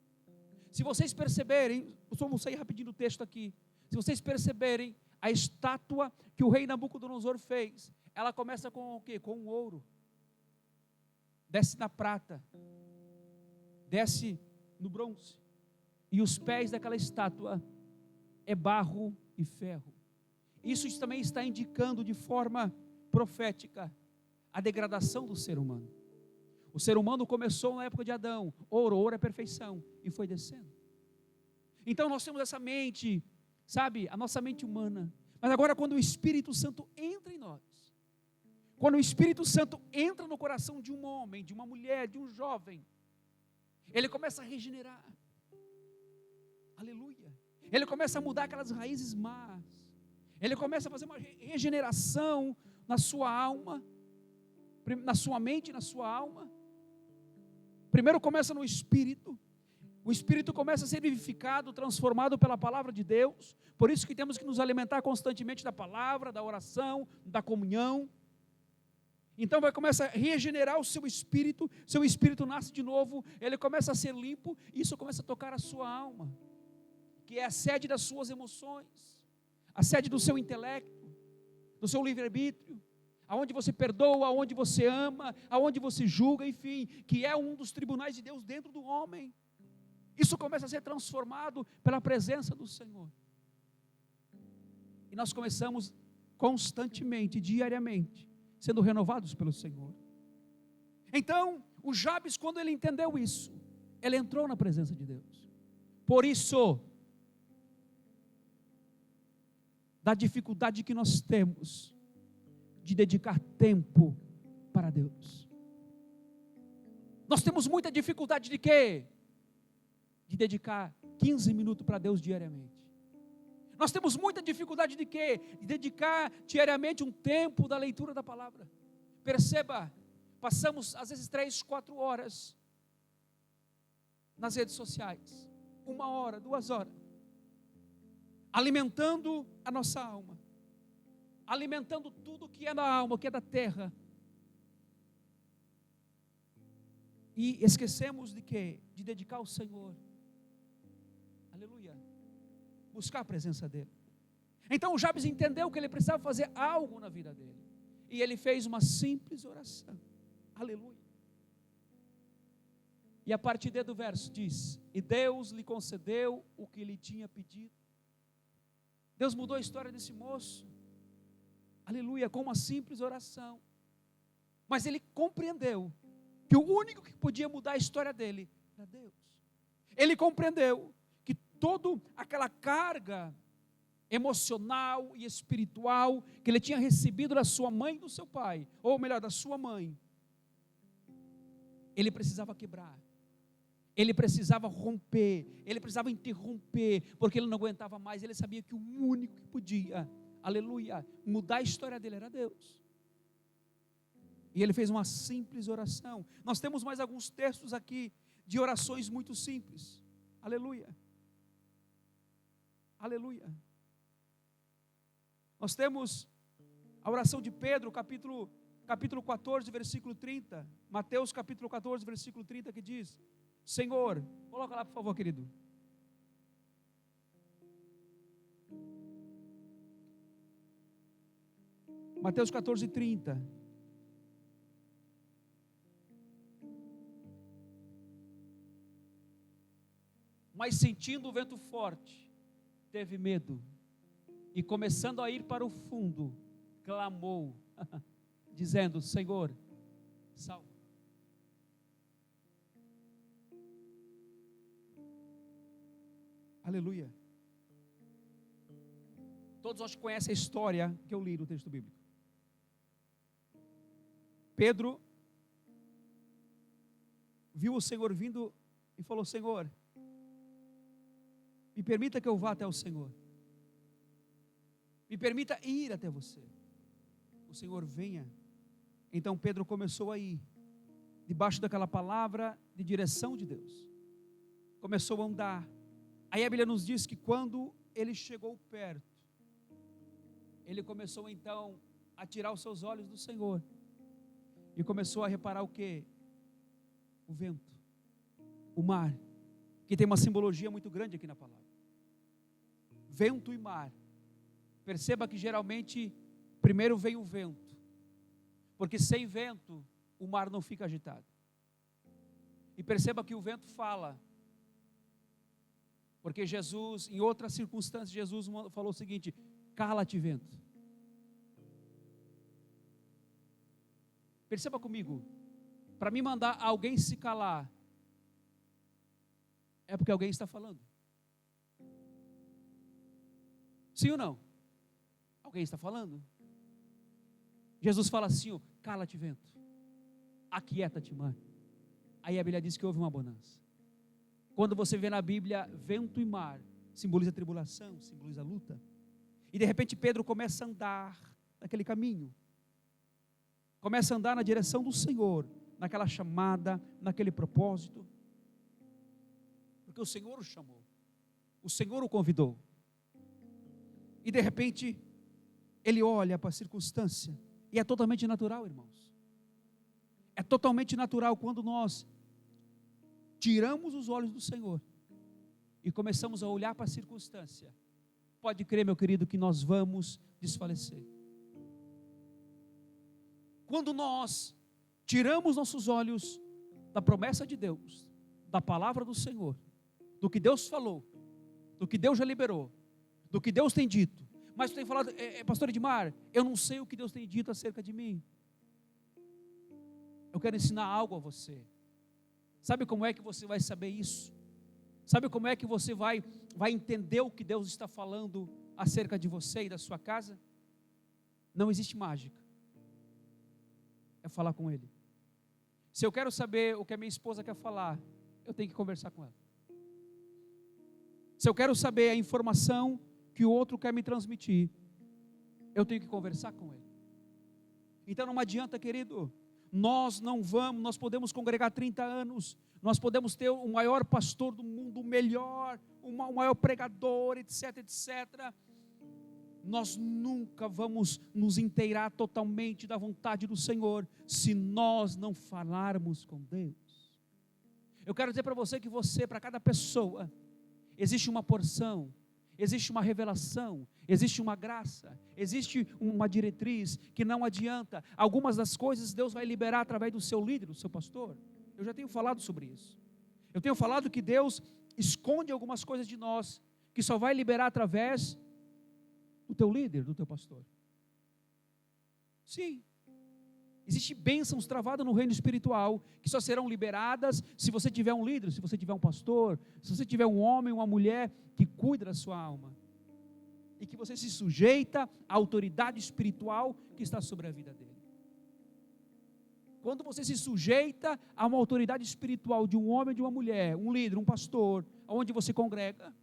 Se vocês perceberem, eu só vou sair rapidinho do texto aqui. Se vocês perceberem, a estátua que o rei Nabucodonosor fez, ela começa com o quê? Com o ouro. Desce na prata. Desce no bronze. E os pés daquela estátua é barro e ferro. Isso também está indicando de forma profética a degradação do ser humano. O ser humano começou na época de Adão, ouro é perfeição, e foi descendo. Então nós temos essa mente, sabe, a nossa mente humana. Mas agora quando o Espírito Santo entra em nós, quando o Espírito Santo entra no coração de um homem, de uma mulher, de um jovem, ele começa a regenerar, aleluia, ele começa a mudar aquelas raízes más, ele começa a fazer uma regeneração na sua alma, na sua mente, na sua alma. Primeiro começa no Espírito, O espírito começa a ser vivificado, transformado pela palavra de Deus. Por isso que temos que nos alimentar constantemente da palavra, da oração, da comunhão. Então vai começar a regenerar o seu espírito nasce de novo, ele começa a ser limpo, e isso começa a tocar a sua alma, que é a sede das suas emoções, a sede do seu intelecto, do seu livre-arbítrio, aonde você perdoa, aonde você ama, aonde você julga, enfim, que é um dos tribunais de Deus dentro do homem. Isso começa a ser transformado pela presença do Senhor. E nós começamos constantemente, diariamente, sendo renovados pelo Senhor. Então, o Jabes, quando ele entendeu isso, ele entrou na presença de Deus. Por isso, da dificuldade que nós temos de dedicar tempo para Deus. Nós temos muita dificuldade de quê? De dedicar 15 minutos para Deus diariamente. Nós temos muita dificuldade de quê? De dedicar diariamente um tempo da leitura da palavra. Perceba, passamos às vezes 3, 4 horas nas redes sociais, 1 hora, 2 horas, alimentando a nossa alma, alimentando tudo que é da alma, que é da terra, e esquecemos de quê? De dedicar ao Senhor. Aleluia. Buscar a presença dele. Então o Jabes entendeu que ele precisava fazer algo na vida dele, e ele fez uma simples oração. Aleluia. E a partir do verso diz: e Deus lhe concedeu o que lhe tinha pedido. Deus mudou a história desse moço, aleluia, com uma simples oração. Mas ele compreendeu que o único que podia mudar a história dele era Deus. Ele compreendeu que toda aquela carga emocional e espiritual que ele tinha recebido da sua mãe e do seu pai, ou melhor, da sua mãe, ele precisava quebrar, ele precisava romper, ele precisava interromper, porque ele não aguentava mais. Ele sabia que o único que podia, aleluia, mudar a história dele era Deus. E ele fez uma simples oração. Nós temos mais alguns textos aqui de orações muito simples, aleluia, aleluia. Nós temos a oração de Pedro, capítulo 14, versículo 30, Mateus capítulo 14, versículo 30, que diz: Senhor, coloca lá por favor, querido. Mateus 14, 30. Mas sentindo o vento forte, teve medo, e começando a ir para o fundo, clamou, dizendo: Senhor, salva. Aleluia. Todos nós conhecem a história que eu li no texto bíblico. Pedro viu o Senhor vindo e falou: Senhor, me permita que eu vá até o Senhor, me permita ir até você. O Senhor, venha. Então Pedro começou a ir debaixo daquela palavra de direção de Deus, começou a andar. Aí a Bíblia nos diz que quando ele chegou perto, ele começou então a tirar os seus olhos do Senhor, e começou a reparar o quê? O vento, o mar, que tem uma simbologia muito grande aqui na palavra. Vento e mar. Perceba que geralmente primeiro vem o vento, porque sem vento o mar não fica agitado. E perceba que o vento fala, porque Jesus, em outras circunstâncias, Jesus falou o seguinte: cala-te, vento. Perceba comigo, para mim mandar alguém se calar, é porque alguém está falando. Sim ou não? Alguém está falando. Jesus fala assim: ó, cala-te, vento, aquieta-te, mar. Aí a Bíblia diz que houve uma bonança. Quando você vê na Bíblia vento e mar, simboliza tribulação, simboliza luta. E de repente Pedro começa a andar naquele caminho, começa a andar na direção do Senhor, naquela chamada, naquele propósito. porque o Senhor o chamou, o Senhor o convidou. E de repente, ele olha para a circunstância, e é totalmente natural, irmãos. É totalmente natural quando nós tiramos os olhos do Senhor e começamos a olhar para a circunstância. Pode crer, meu querido, que nós vamos desfalecer. Quando nós tiramos nossos olhos da promessa de Deus, da palavra do Senhor, do que Deus falou, do que Deus já liberou, do que Deus tem dito, mas tu tem falado, pastor Edmar, eu não sei o que Deus tem dito acerca de mim. Eu quero ensinar algo a você. Sabe como é que você vai saber isso? Sabe como é que você vai entender o que Deus está falando acerca de você e da sua casa? Não existe mágica. É falar com Ele. Se eu quero saber o que a minha esposa quer falar, eu tenho que conversar com ela. Se eu quero saber a informação que o outro quer me transmitir, eu tenho que conversar com ele. Então não adianta, querido, nós podemos congregar 30 anos, nós podemos ter o maior pastor do mundo, o melhor, o maior pregador, etc, etc. Nós nunca vamos nos inteirar totalmente da vontade do Senhor, se nós não falarmos com Deus. Eu quero dizer para você que para cada pessoa, existe uma porção, existe uma revelação, existe uma graça, existe uma diretriz que não adianta. Algumas das coisas Deus vai liberar através do seu líder, do seu pastor. Eu já tenho falado sobre isso. Eu tenho falado que Deus esconde algumas coisas de nós, que só vai liberar através do teu líder, do teu pastor. Sim. Existem bênçãos travadas no reino espiritual, que só serão liberadas se você tiver um líder, se você tiver um pastor, se você tiver um homem, uma mulher que cuida da sua alma, e que você se sujeita à autoridade espiritual que está sobre a vida dele. Quando você se sujeita a uma autoridade espiritual de um homem, de uma mulher, um líder, um pastor, onde você congrega,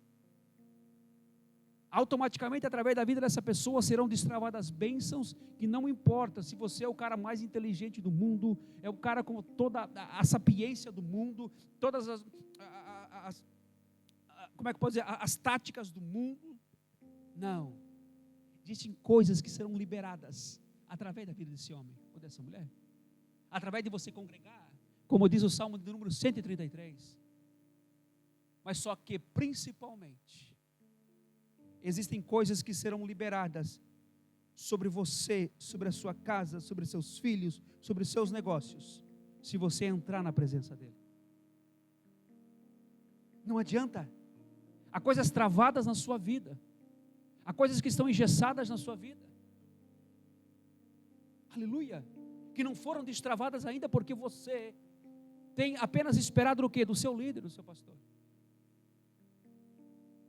automaticamente através da vida dessa pessoa serão destravadas bênçãos, que não importa se você é o cara mais inteligente do mundo, é o cara com toda a sapiência do mundo, todas como é que pode dizer, as táticas do mundo. Não, existem coisas que serão liberadas através da vida desse homem ou dessa mulher, através de você congregar, como diz o Salmo de número 133, mas só que principalmente existem coisas que serão liberadas sobre você, sobre a sua casa, sobre seus filhos, sobre os seus negócios, se você entrar na presença dele. Não adianta. Há coisas travadas na sua vida, há coisas que estão engessadas na sua vida, aleluia, que não foram destravadas ainda porque você tem apenas esperado o quê? Do seu líder, do seu pastor.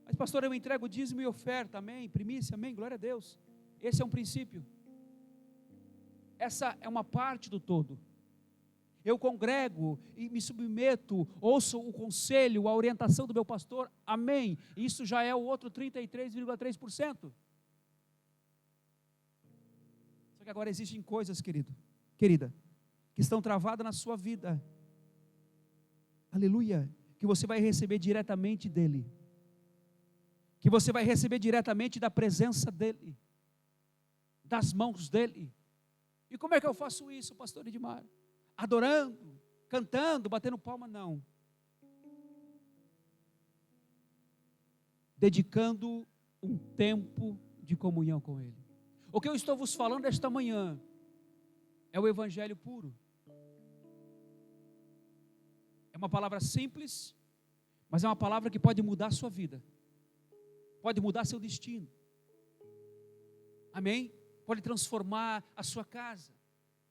Mas pastor, eu entrego dízimo e oferta, amém, primícia, amém, glória a Deus. Esse é um princípio, essa é uma parte do todo. Eu congrego e me submeto, ouço o conselho, a orientação do meu pastor, amém. Isso já é o outro 33,3%. Só que agora existem coisas, querida, que estão travadas na sua vida, aleluia, que você vai receber diretamente dele, que você vai receber diretamente da presença dele, das mãos dele. E como é que eu faço isso, pastor Edmar? Adorando, cantando, batendo palma? Não. Dedicando um tempo de comunhão com ele. O que eu estou vos falando esta manhã é o evangelho puro. É uma palavra simples, mas é uma palavra que pode mudar a sua vida, pode mudar seu destino, amém? Pode transformar a sua casa.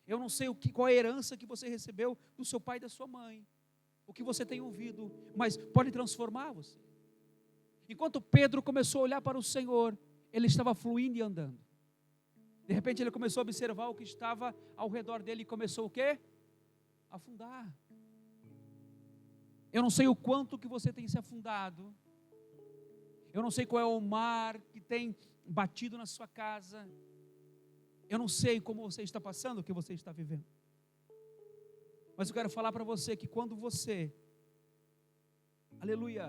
Eu não sei qual é a herança que você recebeu do seu pai e da sua mãe, o que você tem ouvido, mas pode transformar você. Enquanto Pedro começou a olhar para o Senhor, ele estava fluindo e andando. De repente ele começou a observar o que estava ao redor dele e começou o quê? A afundar. Eu não sei o quanto que você tem se afundado. Eu não sei qual é o mar que tem batido na sua casa. Eu não sei como você está passando, o que você está vivendo. Mas eu quero falar para você que quando você Aleluia.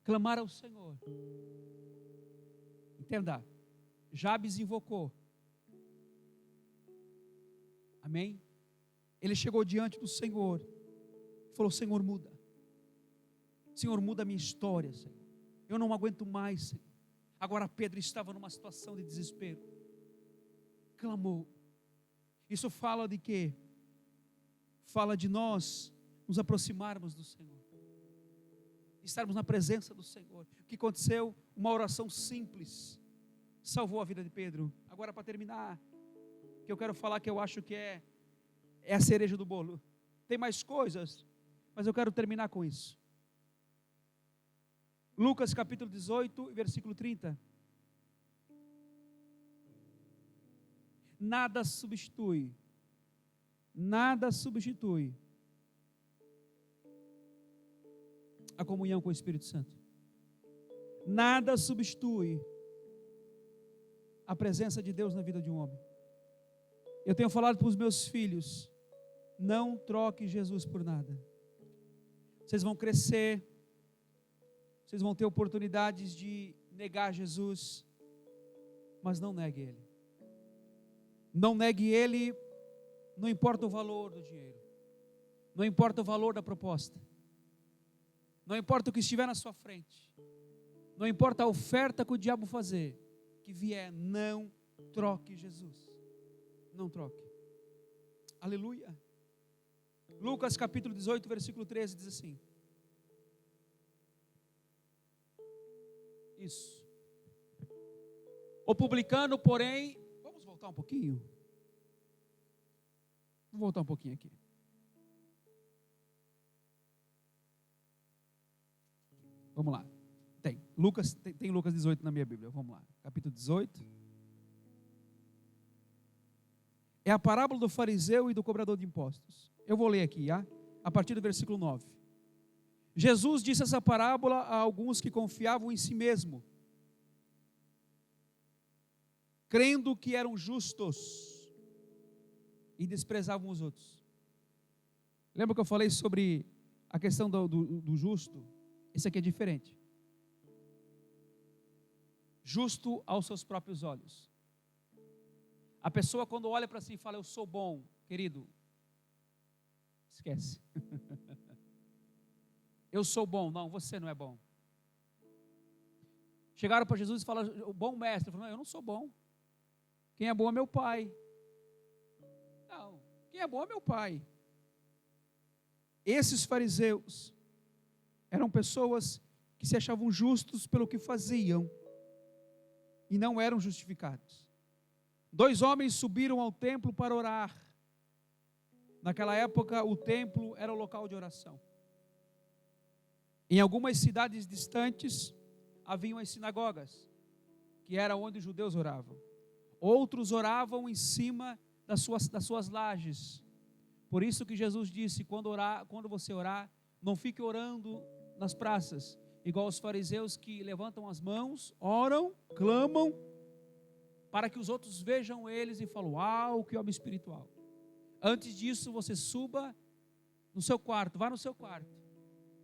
Clamar ao Senhor. Entenda, Jabes invocou. Amém? Ele chegou diante do Senhor e falou: Senhor, muda. Senhor, muda a minha história, Senhor. Eu não aguento mais, Senhor. Agora Pedro estava numa situação de desespero. Clamou. Isso fala de quê? Fala de nós nos aproximarmos do Senhor, estarmos na presença do Senhor. O que aconteceu? Uma oração simples salvou a vida de Pedro. Agora, para terminar, que eu quero falar, que eu acho que é a cereja do bolo. Tem mais coisas, mas eu quero terminar com isso. Lucas capítulo 18, versículo 30. Nada substitui a comunhão com o Espírito Santo. Nada substitui a presença de Deus na vida de um homem. Eu tenho falado para os meus filhos: não troque Jesus por nada. Vocês vão crescer, vocês vão ter oportunidades de negar Jesus, mas não negue Ele. Não negue Ele, não importa o valor do dinheiro, não importa o valor da proposta, não importa o que estiver na sua frente, não importa a oferta que o diabo fazer, que vier, não troque Jesus. Não troque. Aleluia. Lucas capítulo 18, versículo 13 diz assim. Isso. O publicano, porém, vamos voltar um pouquinho. Vou voltar um pouquinho aqui. Vamos lá. Tem Lucas 18 na minha Bíblia. Vamos lá. Capítulo 18. É a parábola do fariseu e do cobrador de impostos. Eu vou ler aqui, a partir do versículo 9. Jesus disse essa parábola a alguns que confiavam em si mesmo, crendo que eram justos e desprezavam os outros. Lembra que eu falei sobre a questão do justo? Esse aqui é diferente. Justo aos seus próprios olhos. A pessoa, quando olha para si e fala: eu sou bom, querido, esquece. Eu sou bom. Não, você não é bom. Chegaram para Jesus e falaram: o bom mestre. Ele falou: não, eu não sou bom. Quem é bom é meu pai. Não, quem é bom é meu pai. Esses fariseus eram pessoas que se achavam justos pelo que faziam e não eram justificados. 2 homens subiram ao templo para orar. Naquela época, o templo era o local de oração. Em algumas cidades distantes, haviam as sinagogas, que era onde os judeus oravam. Outros oravam em cima das suas lajes. Por isso que Jesus disse: quando você orar, não fique orando nas praças, igual os fariseus que levantam as mãos, oram, clamam, para que os outros vejam eles e falam: uau, que homem espiritual. Antes disso, você suba no seu quarto, vá no seu quarto.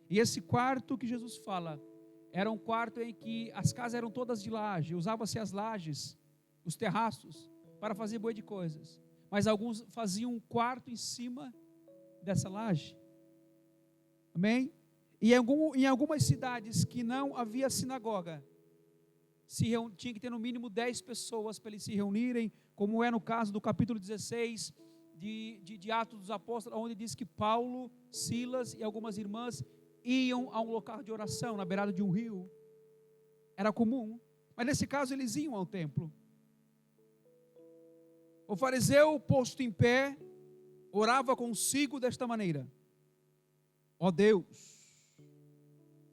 E esse quarto que Jesus fala, era um quarto em que as casas eram todas de laje, usava-se as lajes, os terraços, para fazer boi de coisas. Mas alguns faziam um quarto em cima dessa laje. Amém? E em algumas cidades que não havia sinagoga, tinha que ter no mínimo 10 pessoas para eles se reunirem, como é no caso do capítulo 16 de Atos dos Apóstolos, onde diz que Paulo, Silas e algumas irmãs iam a um local de oração na beirada de um rio. Era comum, mas nesse caso eles iam ao templo. O fariseu, posto em pé, orava consigo desta maneira: ó Deus.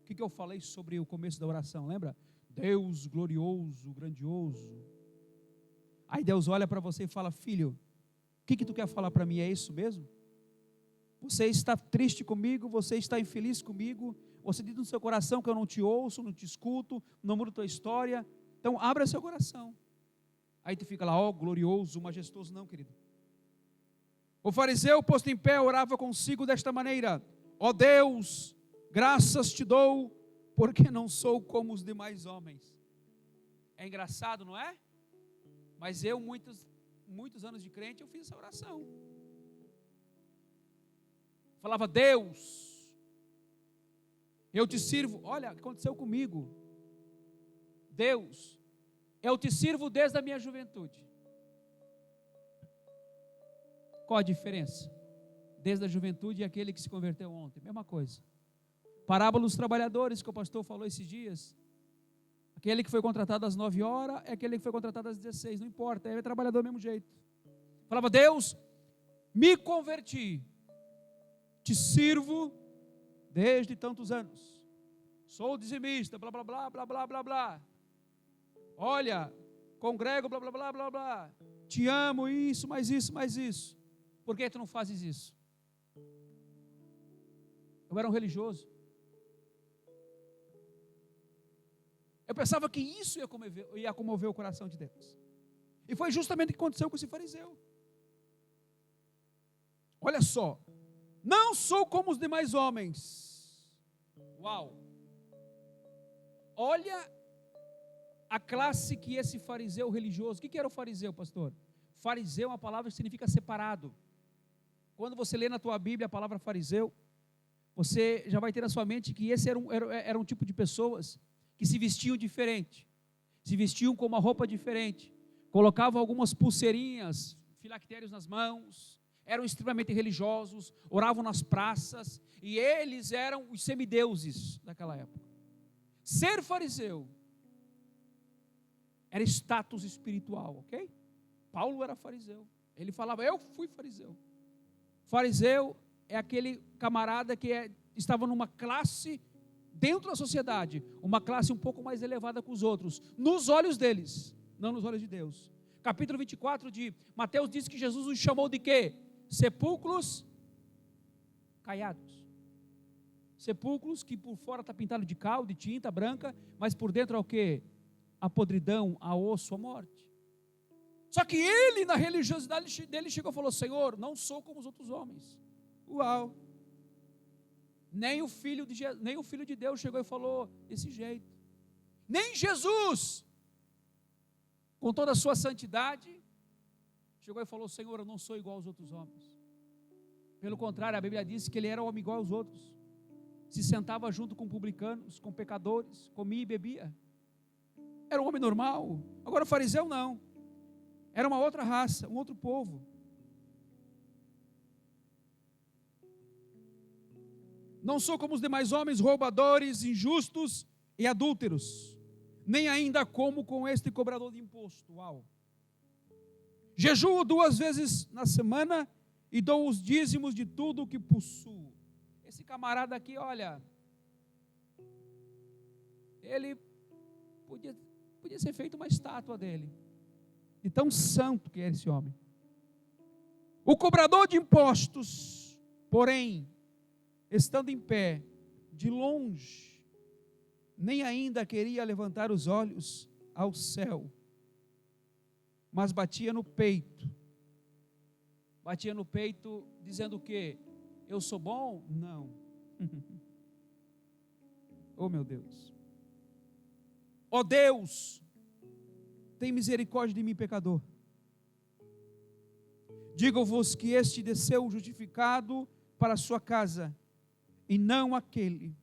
O que eu falei sobre o começo da oração, lembra? Deus glorioso, grandioso. Aí Deus olha para você e fala: filho, o que tu quer falar para mim? É isso mesmo? Você está triste comigo? Você está infeliz comigo? Você diz no seu coração que eu não te ouço, não te escuto, não mudo tua história. Então abra seu coração. Aí tu fica lá: ó, glorioso, majestoso. Não, querido. O fariseu, posto em pé, orava consigo desta maneira: Ó Deus, graças te dou, porque não sou como os demais homens. É engraçado, não é? Mas eu, muitos anos de crente, eu fiz essa oração. Falava, Deus, eu te sirvo. Olha o que aconteceu comigo. Deus, eu te sirvo desde a minha juventude. Qual a diferença? Desde a juventude e aquele que se converteu ontem. Mesma coisa. Parábola dos trabalhadores que o pastor falou esses dias. Aquele que foi contratado às 9 horas é aquele que foi contratado às 16. Não importa, ele é trabalhador do mesmo jeito. Falava, Deus, me converti. Te sirvo desde tantos anos. Sou dizimista, blá, blá, blá, blá, blá, blá, blá. Olha, congrego, blá, blá, blá, blá, blá. Te amo, isso, mais isso, mais isso. Por que tu não fazes isso? Eu era um religioso. Eu pensava que isso ia comover o coração de Deus. E foi justamente o que aconteceu com esse fariseu. Olha só. Não sou como os demais homens. Uau. Olha a classe que esse fariseu religioso. O que era o fariseu, pastor? Fariseu é uma palavra que significa separado. Quando você lê na tua Bíblia a palavra fariseu, você já vai ter na sua mente que esse era um tipo de pessoas que se vestiam diferente, se vestiam com uma roupa diferente, colocavam algumas pulseirinhas, filactérios nas mãos, eram extremamente religiosos, oravam nas praças, e eles eram os semideuses daquela época. Ser fariseu era status espiritual, ok? Paulo era fariseu, ele falava, eu fui fariseu. Fariseu é aquele camarada que estava numa classe dentro da sociedade, uma classe um pouco mais elevada que os outros, nos olhos deles, não nos olhos de Deus. Capítulo 24 de Mateus diz que Jesus os chamou de quê? Sepulcros caiados. Sepulcros que por fora está pintado de cal, de tinta branca, mas por dentro é o quê? A podridão, a osso, a morte. Só que ele, na religiosidade dele, chegou e falou, Senhor, não sou como os outros homens. Uau! Nem o filho de Deus chegou e falou desse jeito. Nem Jesus, com toda a sua santidade, chegou e falou, Senhor, eu não sou igual aos outros homens. Pelo contrário, a Bíblia diz que ele era um homem igual aos outros. Se sentava junto com publicanos, com pecadores, comia e bebia. Era um homem normal. Agora o fariseu não. Era uma outra raça, um outro povo. Não sou como os demais homens, roubadores, injustos e adúlteros, nem ainda como com este cobrador de imposto. Uau! Jejuo 2 vezes na semana e dou os dízimos de tudo o que possuo. Esse camarada aqui, olha, ele podia ser feito uma estátua dele, de tão santo que era esse homem. O cobrador de impostos, porém, estando em pé, de longe, nem ainda queria levantar os olhos ao céu, mas batia no peito, dizendo o quê? Eu sou bom? Não. Oh meu Deus. Ó Deus, tem misericórdia de mim, pecador. Digo-vos que este desceu justificado para a sua casa, e não aquele,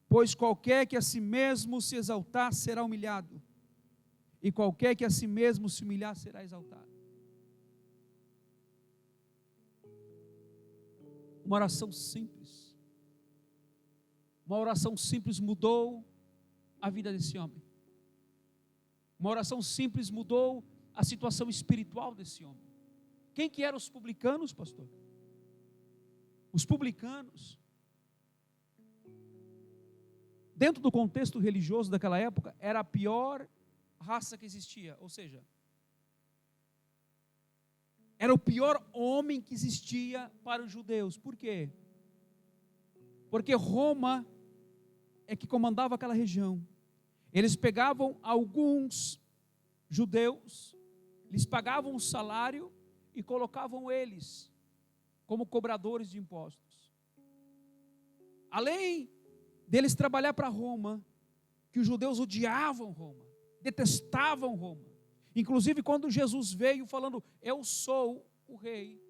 pois qualquer que a si mesmo se exaltar será humilhado, e qualquer que a si mesmo se humilhar será exaltado. Uma oração simples mudou a vida desse homem. Uma oração simples mudou a situação espiritual desse homem. Quem que eram os publicanos, pastor? Os publicanos, dentro do contexto religioso daquela época, era a pior raça que existia, ou seja, era o pior homem que existia para os judeus. Por quê? Porque Roma é que comandava aquela região. Eles pegavam alguns judeus, lhes pagavam um salário e colocavam eles como cobradores de impostos. além deles trabalhar para Roma, que os judeus odiavam Roma, detestavam Roma. Inclusive quando Jesus veio falando, eu sou o rei,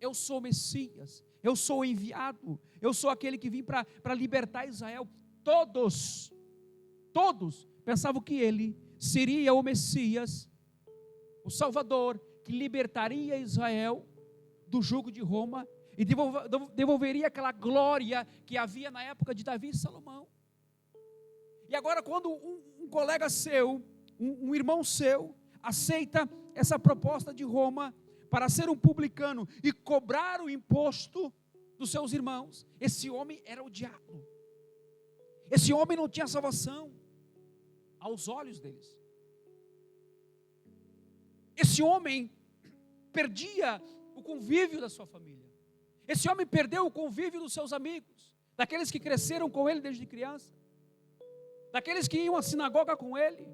eu sou o Messias, eu sou o enviado, eu sou aquele que vim para libertar Israel. Todos pensavam que ele seria o Messias, o Salvador, que libertaria Israel do jugo de Roma e devolveria aquela glória que havia na época de Davi e Salomão. E agora quando um colega seu, um irmão seu, aceita essa proposta de Roma para ser um publicano e cobrar o imposto dos seus irmãos, esse homem era odiado. Esse homem não tinha salvação aos olhos deles. Esse homem perdia o convívio da sua família. Esse homem perdeu o convívio dos seus amigos, daqueles que cresceram com ele desde criança, daqueles que iam à sinagoga com ele,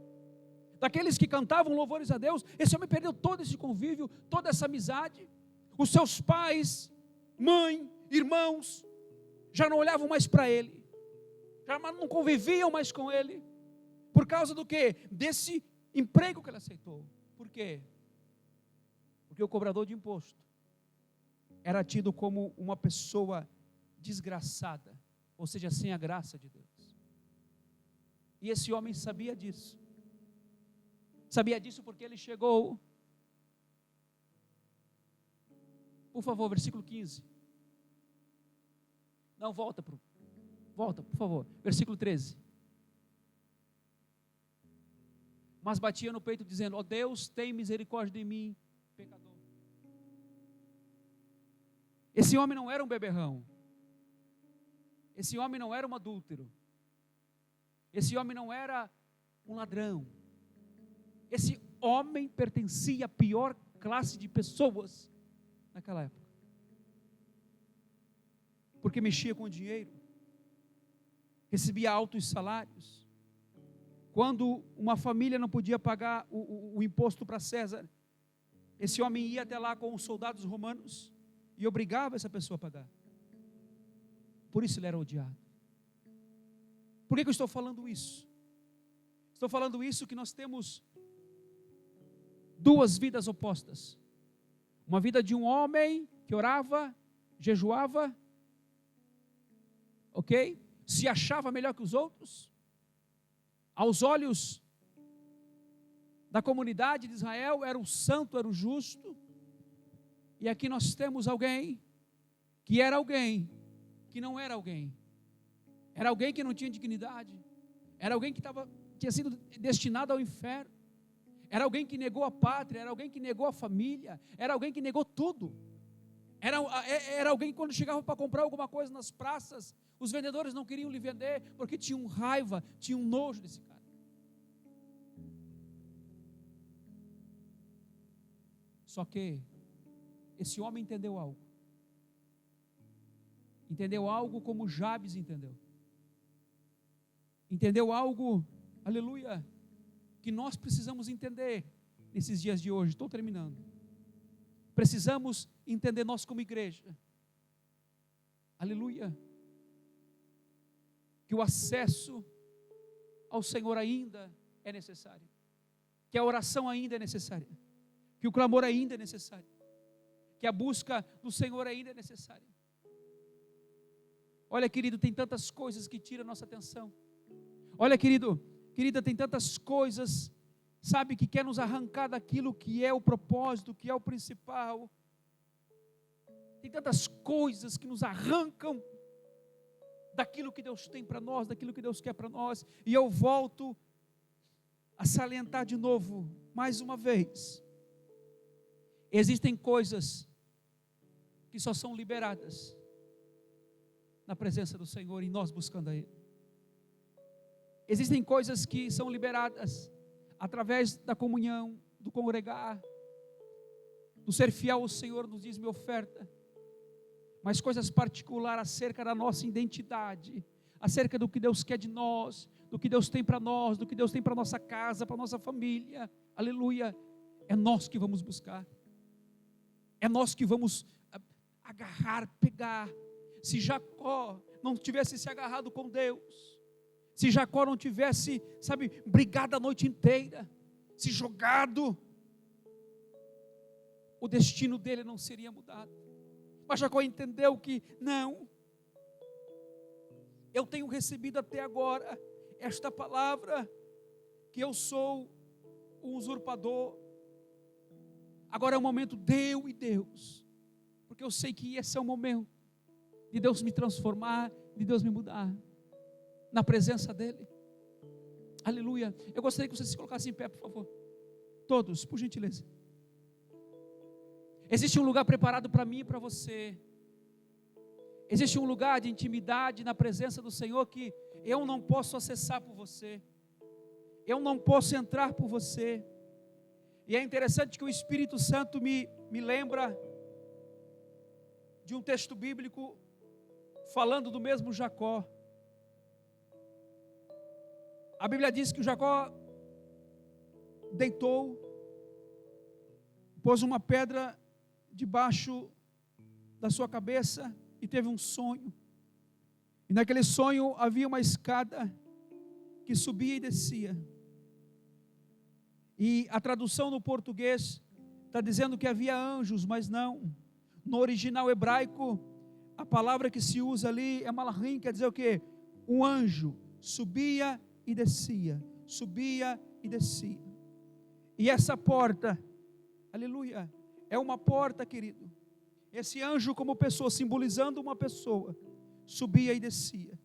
daqueles que cantavam louvores a Deus. Esse homem perdeu todo esse convívio, toda essa amizade. Os seus pais, mãe, irmãos, já não olhavam mais para ele, já não conviviam mais com ele, por causa do quê? Desse emprego que ele aceitou. Por quê? Porque o cobrador de imposto era tido como uma pessoa desgraçada, ou seja, sem a graça de Deus. E esse homem sabia disso. Sabia disso porque ele chegou. Por favor, versículo 15. Não, volta, por favor. Versículo 13. Mas batia no peito dizendo, ó Deus, tem misericórdia de mim, pecador. Esse homem não era um beberrão. Esse homem não era um adúltero. Esse homem não era um ladrão. Esse homem pertencia à pior classe de pessoas naquela época. Porque mexia com dinheiro, recebia altos salários. Quando uma família não podia pagar o imposto para César, esse homem ia até lá com os soldados romanos e obrigava essa pessoa a pagar. Por isso ele era odiado. Por que eu estou falando isso? Estou falando isso que nós temos duas vidas opostas. Uma vida de um homem que orava, jejuava, ok? Se achava melhor que os outros. Aos olhos da comunidade de Israel, era o santo, era o justo. E aqui nós temos alguém que era alguém que não era alguém. Era alguém que não tinha dignidade. Era alguém que tinha sido destinado ao inferno. Era alguém que negou a pátria. Era alguém que negou a família. Era alguém que negou tudo. Era alguém que quando chegava para comprar alguma coisa nas praças, os vendedores não queriam lhe vender porque tinham raiva, tinham nojo desse cara. Só que esse homem entendeu algo. Entendeu algo como Jabes entendeu. Entendeu algo, aleluia, que nós precisamos entender nesses dias de hoje. Estou terminando. Precisamos entender nós como igreja. Aleluia. Que o acesso ao Senhor ainda é necessário. Que a oração ainda é necessária. Que o clamor ainda é necessário. Que a busca do Senhor ainda é necessária. Olha, querido, tem tantas coisas que tiram a nossa atenção. Olha, querida, tem tantas coisas, sabe, que quer nos arrancar daquilo que é o propósito, que é o principal. Tem tantas coisas que nos arrancam daquilo que Deus tem para nós, daquilo que Deus quer para nós. E eu volto a salientar de novo, mais uma vez. Existem coisas que só são liberadas na presença do Senhor e nós buscando a Ele. Existem coisas que são liberadas através da comunhão, do congregar, do ser fiel ao Senhor nos diz minha oferta. Mas coisas particulares acerca da nossa identidade, acerca do que Deus quer de nós, do que Deus tem para nós, do que Deus tem para nossa casa, para nossa família, aleluia, é nós que vamos buscar, é nós que vamos agarrar, pegar. Se Jacó não tivesse se agarrado com Deus, se Jacó não tivesse, brigado a noite inteira, se jogado, o destino dele não seria mudado. Mas Jacó entendeu que não, eu tenho recebido até agora esta palavra, que eu sou um usurpador. Agora é o momento de eu e Deus, porque eu sei que esse é o momento de Deus me transformar, de Deus me mudar, na presença dEle. Aleluia. Eu gostaria que vocês se colocassem em pé, por favor. Todos, por gentileza. Existe um lugar preparado para mim e para você. Existe um lugar de intimidade na presença do Senhor que eu não posso acessar por você. Eu não posso entrar por você. E é interessante que o Espírito Santo me lembra de um texto bíblico falando do mesmo Jacó. A Bíblia diz que o Jacó deitou, pôs uma pedra debaixo da sua cabeça e teve um sonho. E naquele sonho havia uma escada que subia e descia. E a tradução no português está dizendo que havia anjos, mas não. No original hebraico, a palavra que se usa ali é malachim, quer dizer o quê? Um anjo subia e descia, subia e descia. E essa porta, aleluia, é uma porta, querido. Esse anjo como pessoa, simbolizando uma pessoa, subia e descia,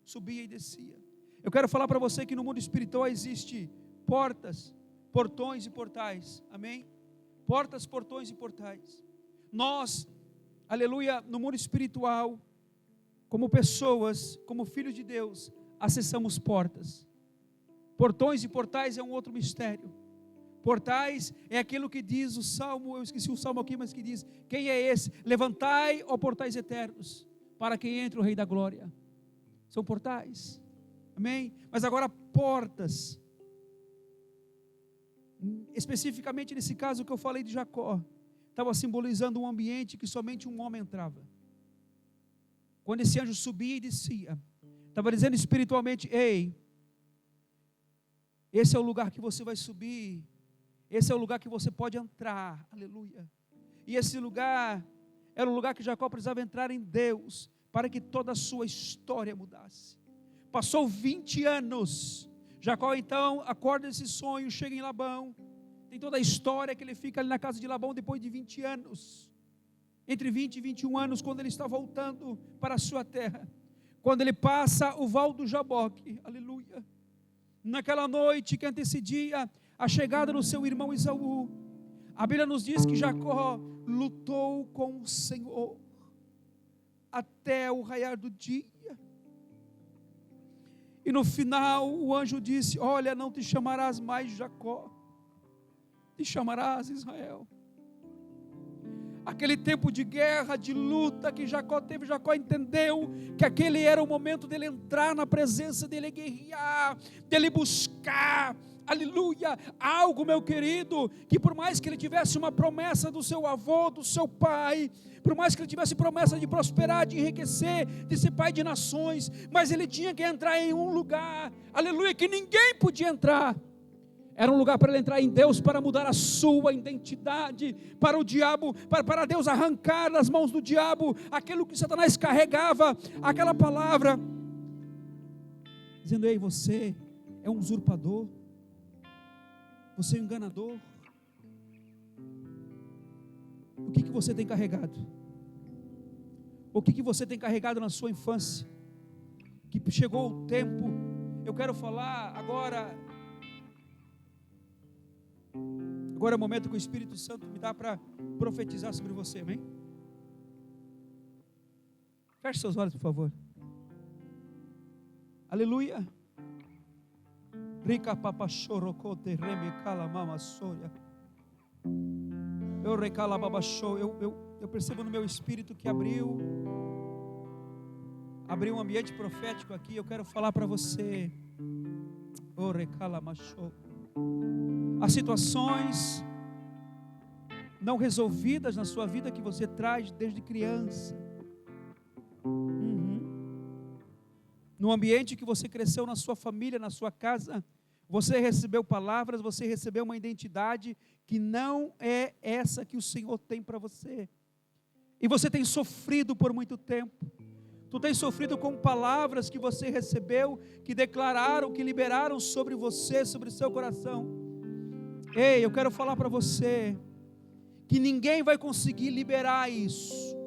subia e descia. Eu quero falar para você que no mundo espiritual existe portas, portões e portais, amém? Portas, portões e portais. Nós, aleluia, no mundo espiritual, como pessoas, como filhos de Deus, acessamos portas. Portões e portais é um outro mistério. Portais é aquilo que diz o Salmo, eu esqueci o Salmo aqui, mas que diz: quem é esse? Levantai, ó portais eternos, para que entre o Rei da Glória. São portais, amém? Mas agora portas, especificamente nesse caso que eu falei de Jacó, estava simbolizando um ambiente que somente um homem entrava. Quando esse anjo subia e descia, estava dizendo espiritualmente: ei, esse é o lugar que você vai subir, esse é o lugar que você pode entrar, aleluia. E esse lugar era o lugar que Jacó precisava entrar em Deus, para que toda a sua história mudasse. Passou 20 anos, Jacó então acorda desse sonho, chega em Labão, tem toda a história que ele fica ali na casa de Labão depois de 20 anos, entre 20 e 21 anos, quando ele está voltando para a sua terra, quando ele passa o val do Jaboque, aleluia. Naquela noite que antecedia a chegada do seu irmão Esaú, a Bíblia nos diz que Jacó lutou com o Senhor até o raiar do dia. E no final o anjo disse: olha, não te chamarás mais Jacó, te chamarás Israel. Aquele tempo de guerra, de luta que Jacó teve, Jacó entendeu que aquele era o momento dele entrar na presença dele, guerrear, dele buscar, aleluia, algo, meu querido, que por mais que ele tivesse uma promessa do seu avô, do seu pai, por mais que ele tivesse promessa de prosperar, de enriquecer, de ser pai de nações, mas ele tinha que entrar em um lugar, aleluia, que ninguém podia entrar. Era um lugar para ele entrar em Deus, para mudar a sua identidade, para o diabo, para Deus arrancar das mãos do diabo aquilo que Satanás carregava, aquela palavra, dizendo: ei, você é um usurpador, você é um enganador. O que você tem carregado? O que você tem carregado na sua infância? Que chegou o tempo, eu quero falar agora é o momento que o Espírito Santo me dá para profetizar sobre você, amém? Feche seus olhos, por favor. Aleluia. Rica papachorocote remecala mama soia. Eu recala babachou. Eu percebo no meu espírito que abriu um ambiente profético aqui. Eu quero falar para você. Oh, recala machou. As situações não resolvidas na sua vida que você traz desde criança. no ambiente que você cresceu, na sua família, na sua casa, você recebeu palavras, você recebeu uma identidade que não é essa que o Senhor tem para você. E você tem sofrido por muito tempo. Tu tens sofrido com palavras que você recebeu, que declararam, que liberaram sobre você, sobre o seu coração. Ei, eu quero falar para você que ninguém vai conseguir liberar isso.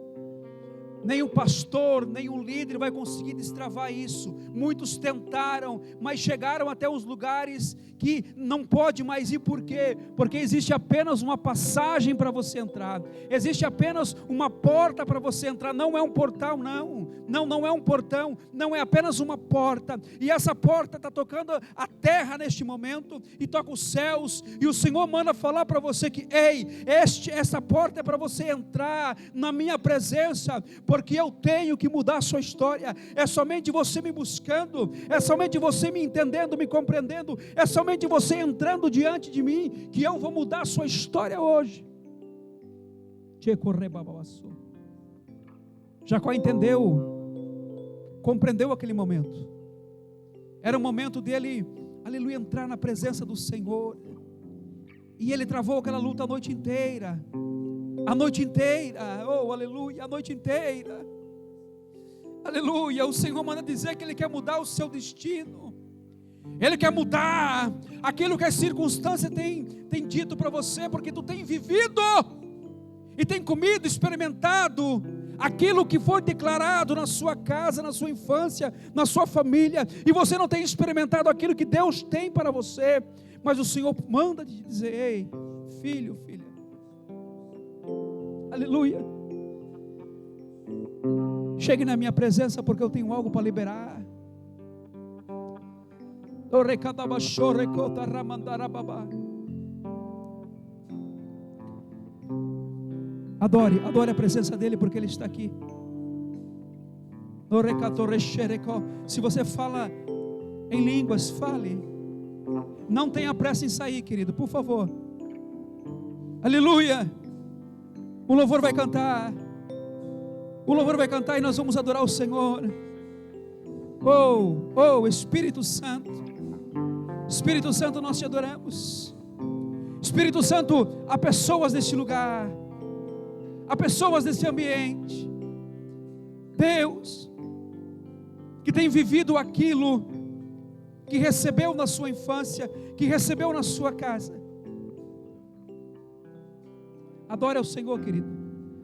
Nem o pastor, nem o líder vai conseguir destravar isso. Muitos tentaram, mas chegaram até os lugares que não pode mais ir. Por quê? Porque existe apenas uma passagem para você entrar. Existe apenas uma porta para você entrar. Não é um portal, não. Não é um portão. Não é apenas uma porta. E essa porta está tocando a terra neste momento e toca os céus. E o Senhor manda falar para você que, ei, essa porta é para você entrar na minha presença, porque eu tenho que mudar a sua história. É somente você me buscando, é somente você me entendendo, me compreendendo, é somente você entrando diante de mim, que eu vou mudar a sua história hoje. Jacó entendeu, compreendeu aquele momento. Era o momento dele, aleluia, entrar na presença do Senhor. E ele travou aquela luta a noite inteira. A noite inteira, oh aleluia, a noite inteira, aleluia. O Senhor manda dizer que Ele quer mudar o seu destino, Ele quer mudar aquilo que a circunstância tem dito para você, porque tu tem vivido, e tem comido, experimentado, aquilo que foi declarado na sua casa, na sua infância, na sua família, e você não tem experimentado aquilo que Deus tem para você, mas o Senhor manda te dizer, ei, filho, filha, aleluia, chegue na minha presença, porque eu tenho algo para liberar. Adore a presença dele, porque ele está aqui. Se você fala em línguas, fale. Não tenha pressa em sair, querido, por favor. Aleluia. O louvor vai cantar. O louvor vai cantar e nós vamos adorar o Senhor. Oh, Espírito Santo. Espírito Santo, nós te adoramos. Espírito Santo, há pessoas neste lugar. Há pessoas nesse ambiente. Deus, que tem vivido aquilo que recebeu na sua infância, que recebeu na sua casa. Adore ao Senhor, querido.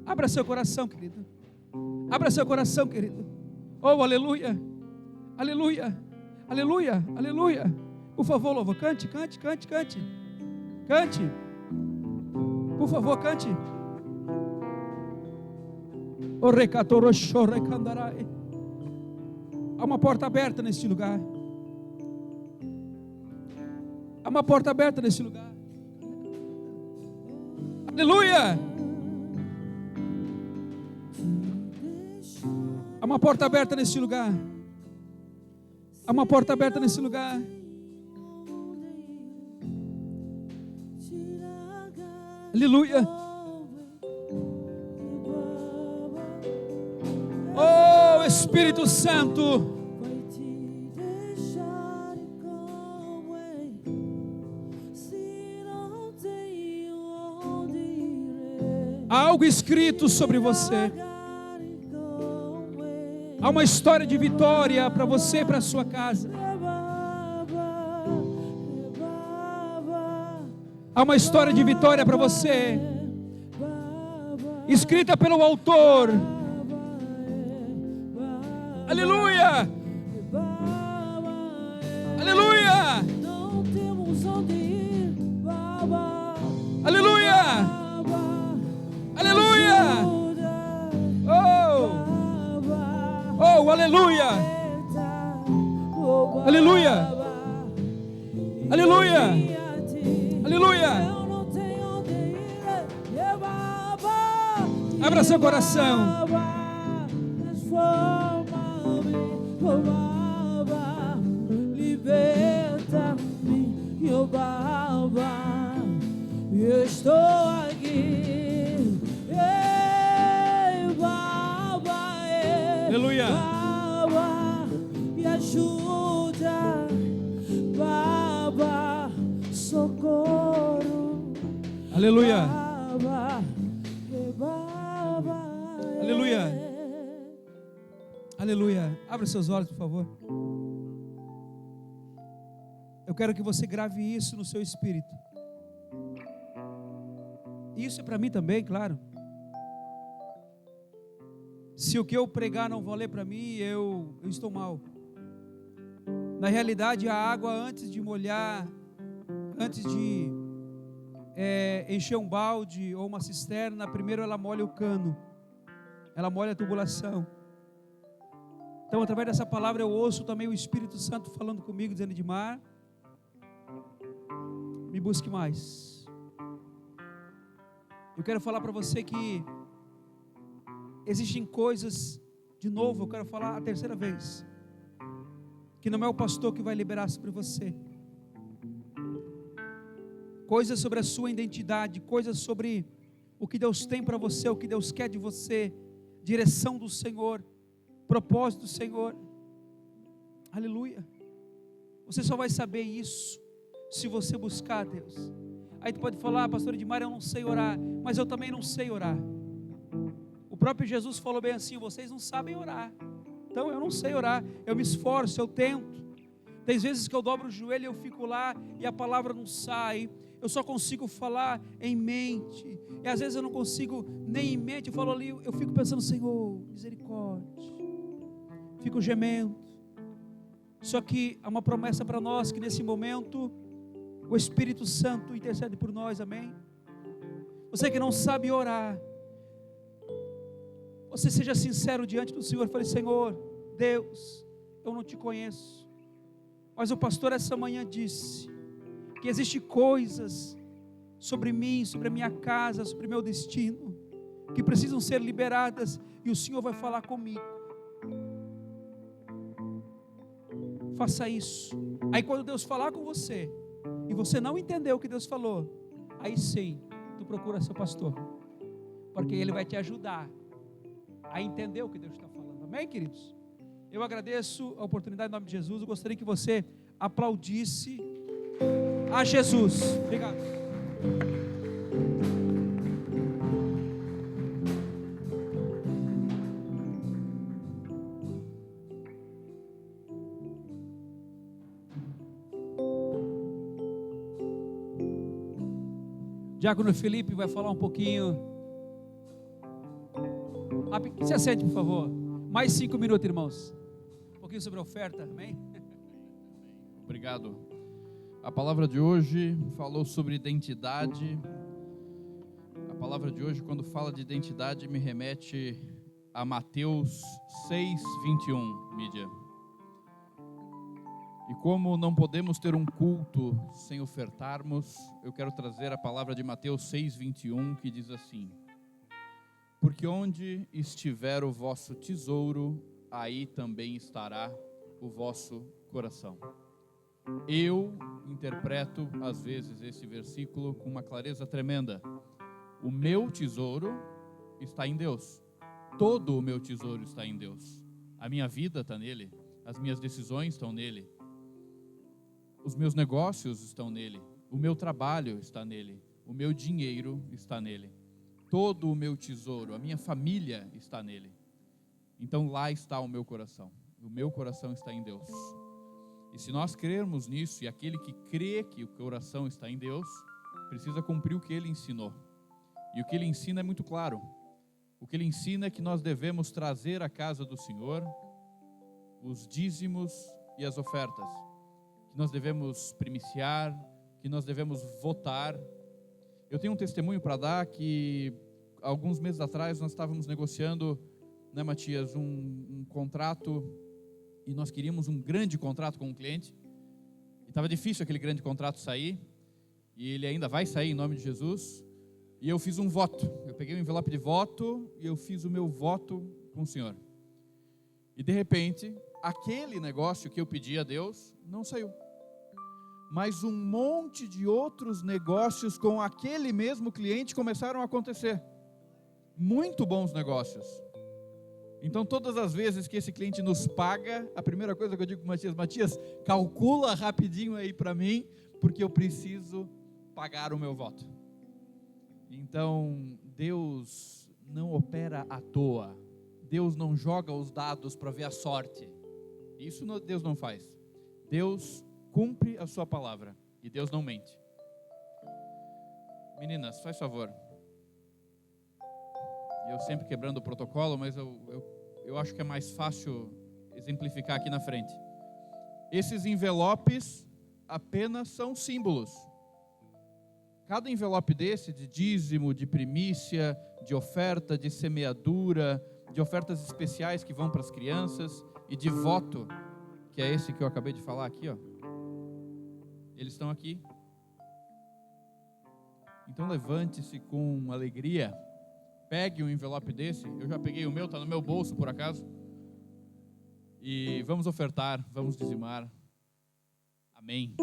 Abra seu coração, querido. Abra seu coração, querido. Oh, aleluia. Aleluia. Aleluia. Aleluia. Por favor, louvo. Cante. Cante. Por favor, cante. Há uma porta aberta neste lugar. Há uma porta aberta neste lugar. Aleluia! Há uma porta aberta neste lugar. Há uma porta aberta nesse lugar. Aleluia! Oh, Espírito Santo! Há algo escrito sobre você. Há uma história de vitória para você e para a sua casa. Há uma história de vitória para você, escrita pelo autor. Aleluia! Aleluia! Aleluia! Aleluia! Oh, aleluia! Aleluia! Aleluia! Aleluia! Abra seu coração. Liberta-me, eu estou aqui. Aleluia. Me ajuda. Aleluia. Aleluia. Aleluia. Aleluia. Abra seus olhos, por favor. Eu quero que você grave isso no seu espírito. Isso é para mim também, claro. Se o que eu pregar não valer para mim, eu estou mal. Na realidade, a água, antes de molhar, antes de encher um balde ou uma cisterna, primeiro ela molha o cano, ela molha a tubulação. Então, através dessa palavra, eu ouço também o Espírito Santo falando comigo, dizendo: Edmar, me busque mais. Eu quero falar para você que existem coisas, de novo, eu quero falar a terceira vez, que não é o pastor que vai liberar sobre você. Coisas sobre a sua identidade, coisas sobre o que Deus tem para você, o que Deus quer de você, direção do Senhor, propósito do Senhor. Aleluia. Você só vai saber isso se você buscar a Deus. Aí tu pode falar: pastor Edmar, eu não sei orar. Mas eu também não sei orar. O próprio Jesus falou bem assim: vocês não sabem orar. Então eu não sei orar, eu me esforço, eu tento. Tem vezes que eu dobro o joelho e eu fico lá e a palavra não sai. Eu só consigo falar em mente. E às vezes eu não consigo nem em mente. Eu falo ali, eu fico pensando: Senhor, misericórdia. Fico gemendo. Só que há uma promessa para nós, que nesse momento o Espírito Santo intercede por nós, amém? Você que não sabe orar, você seja sincero diante do Senhor. Fale: Senhor, Deus, eu não te conheço, mas o pastor essa manhã disse que existem coisas sobre mim, sobre a minha casa, sobre o meu destino, que precisam ser liberadas, e o Senhor vai falar comigo. Faça isso. Aí quando Deus falar com você e você não entendeu o que Deus falou, aí sim, tu procura seu pastor, porque ele vai te ajudar a entender o que Deus está falando. Amém, queridos? Eu agradeço a oportunidade em nome de Jesus. Eu gostaria que você aplaudisse a Jesus. Obrigado. Diácono Felipe vai falar um pouquinho. Se assente, por favor. Mais 5 minutos, irmãos. Um pouquinho sobre a oferta, amém? Obrigado. A palavra de hoje falou sobre identidade. A palavra de hoje, quando fala de identidade, me remete a Mateus 6:21, mídia. E como não podemos ter um culto sem ofertarmos, eu quero trazer a palavra de Mateus 6:21, que diz assim: porque onde estiver o vosso tesouro, aí também estará o vosso coração. Eu interpreto às vezes esse versículo com uma clareza tremenda. O meu tesouro está em Deus. Todo o meu tesouro está em Deus. A minha vida está nele, as minhas decisões estão nele, os meus negócios estão nele, o meu trabalho está nele, o meu dinheiro está nele. Todo o meu tesouro, a minha família está nele. Então lá está o meu coração. O meu coração está em Deus. E se nós crermos nisso, e aquele que crê que o coração está em Deus, precisa cumprir o que ele ensinou. E o que ele ensina é muito claro. O que ele ensina é que nós devemos trazer à casa do Senhor os dízimos e as ofertas. Que nós devemos primiciar, que nós devemos votar. Eu tenho um testemunho para dar que alguns meses atrás nós estávamos negociando, né, Matias, um contrato, e nós queríamos um grande contrato com um cliente, e estava difícil aquele grande contrato sair, e ele ainda vai sair em nome de Jesus, e eu fiz um voto. Eu peguei um envelope de voto e eu fiz o meu voto com o Senhor. E de repente, aquele negócio que eu pedi a Deus não saiu. Mas um monte de outros negócios com aquele mesmo cliente começaram a acontecer. Muito bons negócios. Então todas as vezes que esse cliente nos paga, a primeira coisa que eu digo para o Matias, calcula rapidinho aí para mim, porque eu preciso pagar o meu voto. Então, Deus não opera à toa. Deus não joga os dados para ver a sorte. Isso Deus não faz. Deus cumpre a sua palavra e Deus não mente. Meninas, faz favor. Eu sempre quebrando o protocolo, mas eu acho que é mais fácil exemplificar aqui na frente. Esses envelopes apenas são símbolos. Cada envelope desse, de dízimo, de primícia, de oferta, de semeadura, de ofertas especiais que vão para as crianças e de voto, que é esse que eu acabei de falar aqui, ó. Eles estão aqui. Então levante-se com alegria, pegue um envelope desse, eu já peguei o meu, está no meu bolso por acaso, e vamos ofertar, vamos dizimar. Amém.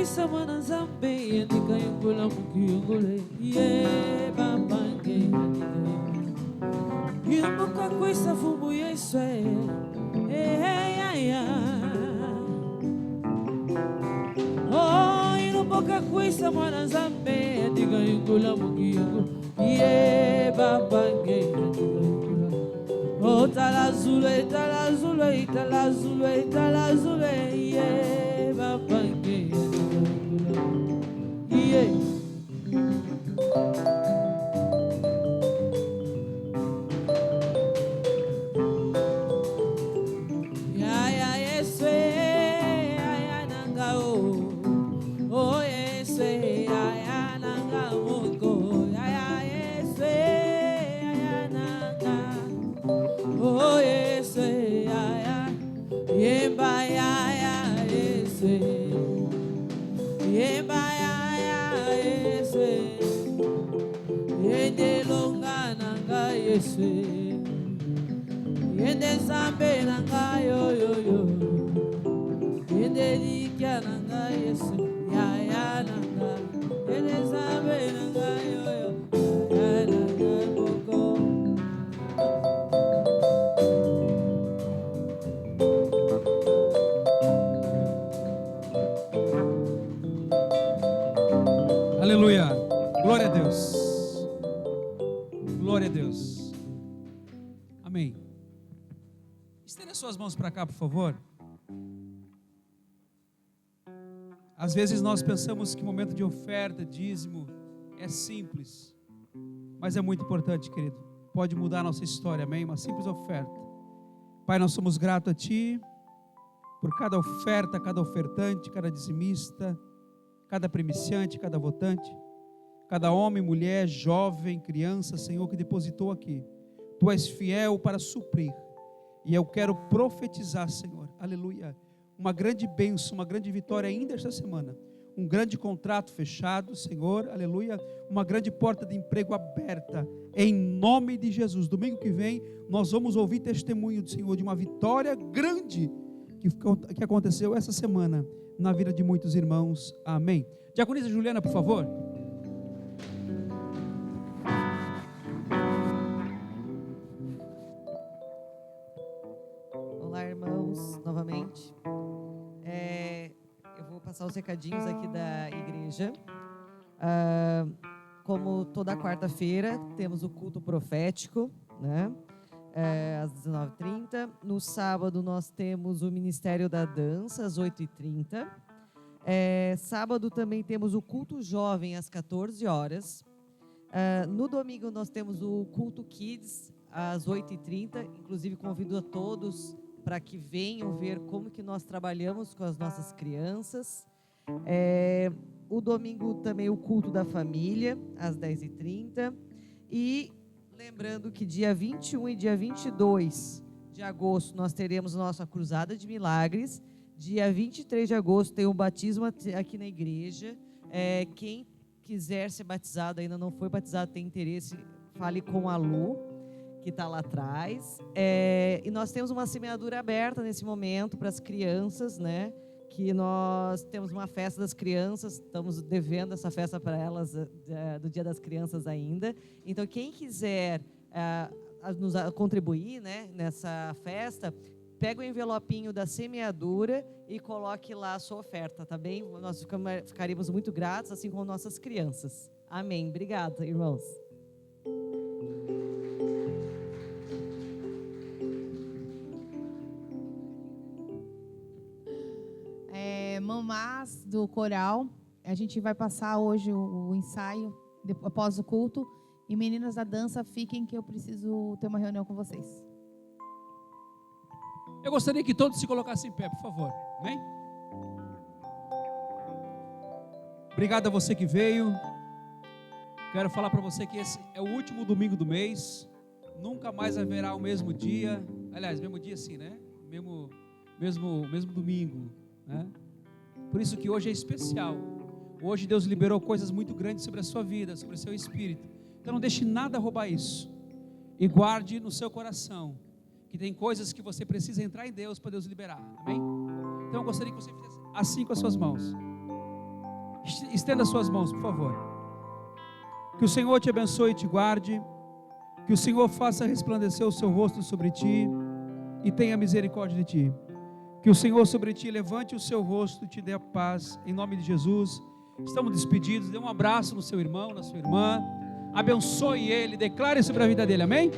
Samana zambe andika yungula mukiyungule ye babange yumuka kwisa fumu yeswe ya oh yumuka kwisa mana zambe andika yungula mukiyungule ye babange oh talazule talazule talazule talazule ye babange Yende zambe nanga yo yo yo, yende likia nanga Yesu, ya nanga, yende zambe nanga yo yo, ya nanga koko. Aleluia. Glória a Deus. Glória a Deus. Amém. Estenda suas mãos para cá, por favor. Às vezes nós pensamos que o momento de oferta, dízimo, é simples, mas é muito importante, querido. Pode mudar a nossa história, amém? Uma simples oferta. Pai, nós somos gratos a Ti por cada oferta, cada ofertante, cada dizimista, cada primiciante, cada votante, cada homem, mulher, jovem, criança, Senhor, que depositou aqui. Tu és fiel para suprir. E eu quero profetizar, Senhor, aleluia, uma grande bênção, uma grande vitória ainda esta semana. Um grande contrato fechado, Senhor, aleluia, uma grande porta de emprego aberta, em nome de Jesus. Domingo que vem, nós vamos ouvir testemunho do Senhor de uma vitória grande que aconteceu essa semana na vida de muitos irmãos. Amém. Diaconisa Juliana, por favor. Novamente, eu vou passar os recadinhos aqui da igreja. Como toda quarta-feira temos o culto profético, né? Às 19h30. No sábado nós temos o Ministério da Dança às 8h30. Sábado também temos o culto jovem às 14 horas. No domingo nós temos o culto Kids às 8h30. Inclusive convido a todos para que venham ver como que nós trabalhamos com as nossas crianças. O domingo também o culto da família, às 10h30. E lembrando que dia 21 e dia 22 de agosto nós teremos nossa Cruzada de Milagres. Dia 23 de agosto tem um batismo aqui na igreja. Quem quiser ser batizado, ainda não foi batizado, tem interesse, fale com a Lu, que está lá atrás. E nós temos uma semeadura aberta nesse momento para as crianças, né, que nós temos uma festa das crianças, estamos devendo essa festa para elas do Dia das Crianças ainda. Então, quem quiser nos contribuir, né, nessa festa, pega o envelopinho da semeadura e coloque lá a sua oferta, tá bem? Nós ficaríamos muito gratos, assim como nossas crianças. Amém. Obrigada, irmãos. Mamás do coral, a gente vai passar hoje o ensaio após o culto. E meninas da dança, fiquem que eu preciso ter uma reunião com vocês. Eu gostaria que todos se colocassem em pé, por favor. Amém? Obrigado a você que veio. Quero falar para você que esse é o último domingo do mês. Nunca mais haverá o mesmo dia. Aliás, mesmo dia sim, né? Mesmo domingo, né? Por isso que hoje é especial. Hoje Deus liberou coisas muito grandes sobre a sua vida, sobre o seu espírito. Então não deixe nada roubar isso. E guarde no seu coração que tem coisas que você precisa entrar em Deus para Deus liberar. Amém? Então eu gostaria que você fizesse assim com as suas mãos. Estenda as suas mãos, por favor. Que o Senhor te abençoe e te guarde. Que o Senhor faça resplandecer o seu rosto sobre ti e tenha misericórdia de ti. Que o Senhor sobre ti levante o seu rosto e te dê a paz. Em nome de Jesus. Estamos despedidos. Dê um abraço no seu irmão, na sua irmã. Abençoe ele, declare sobre a vida dele, amém?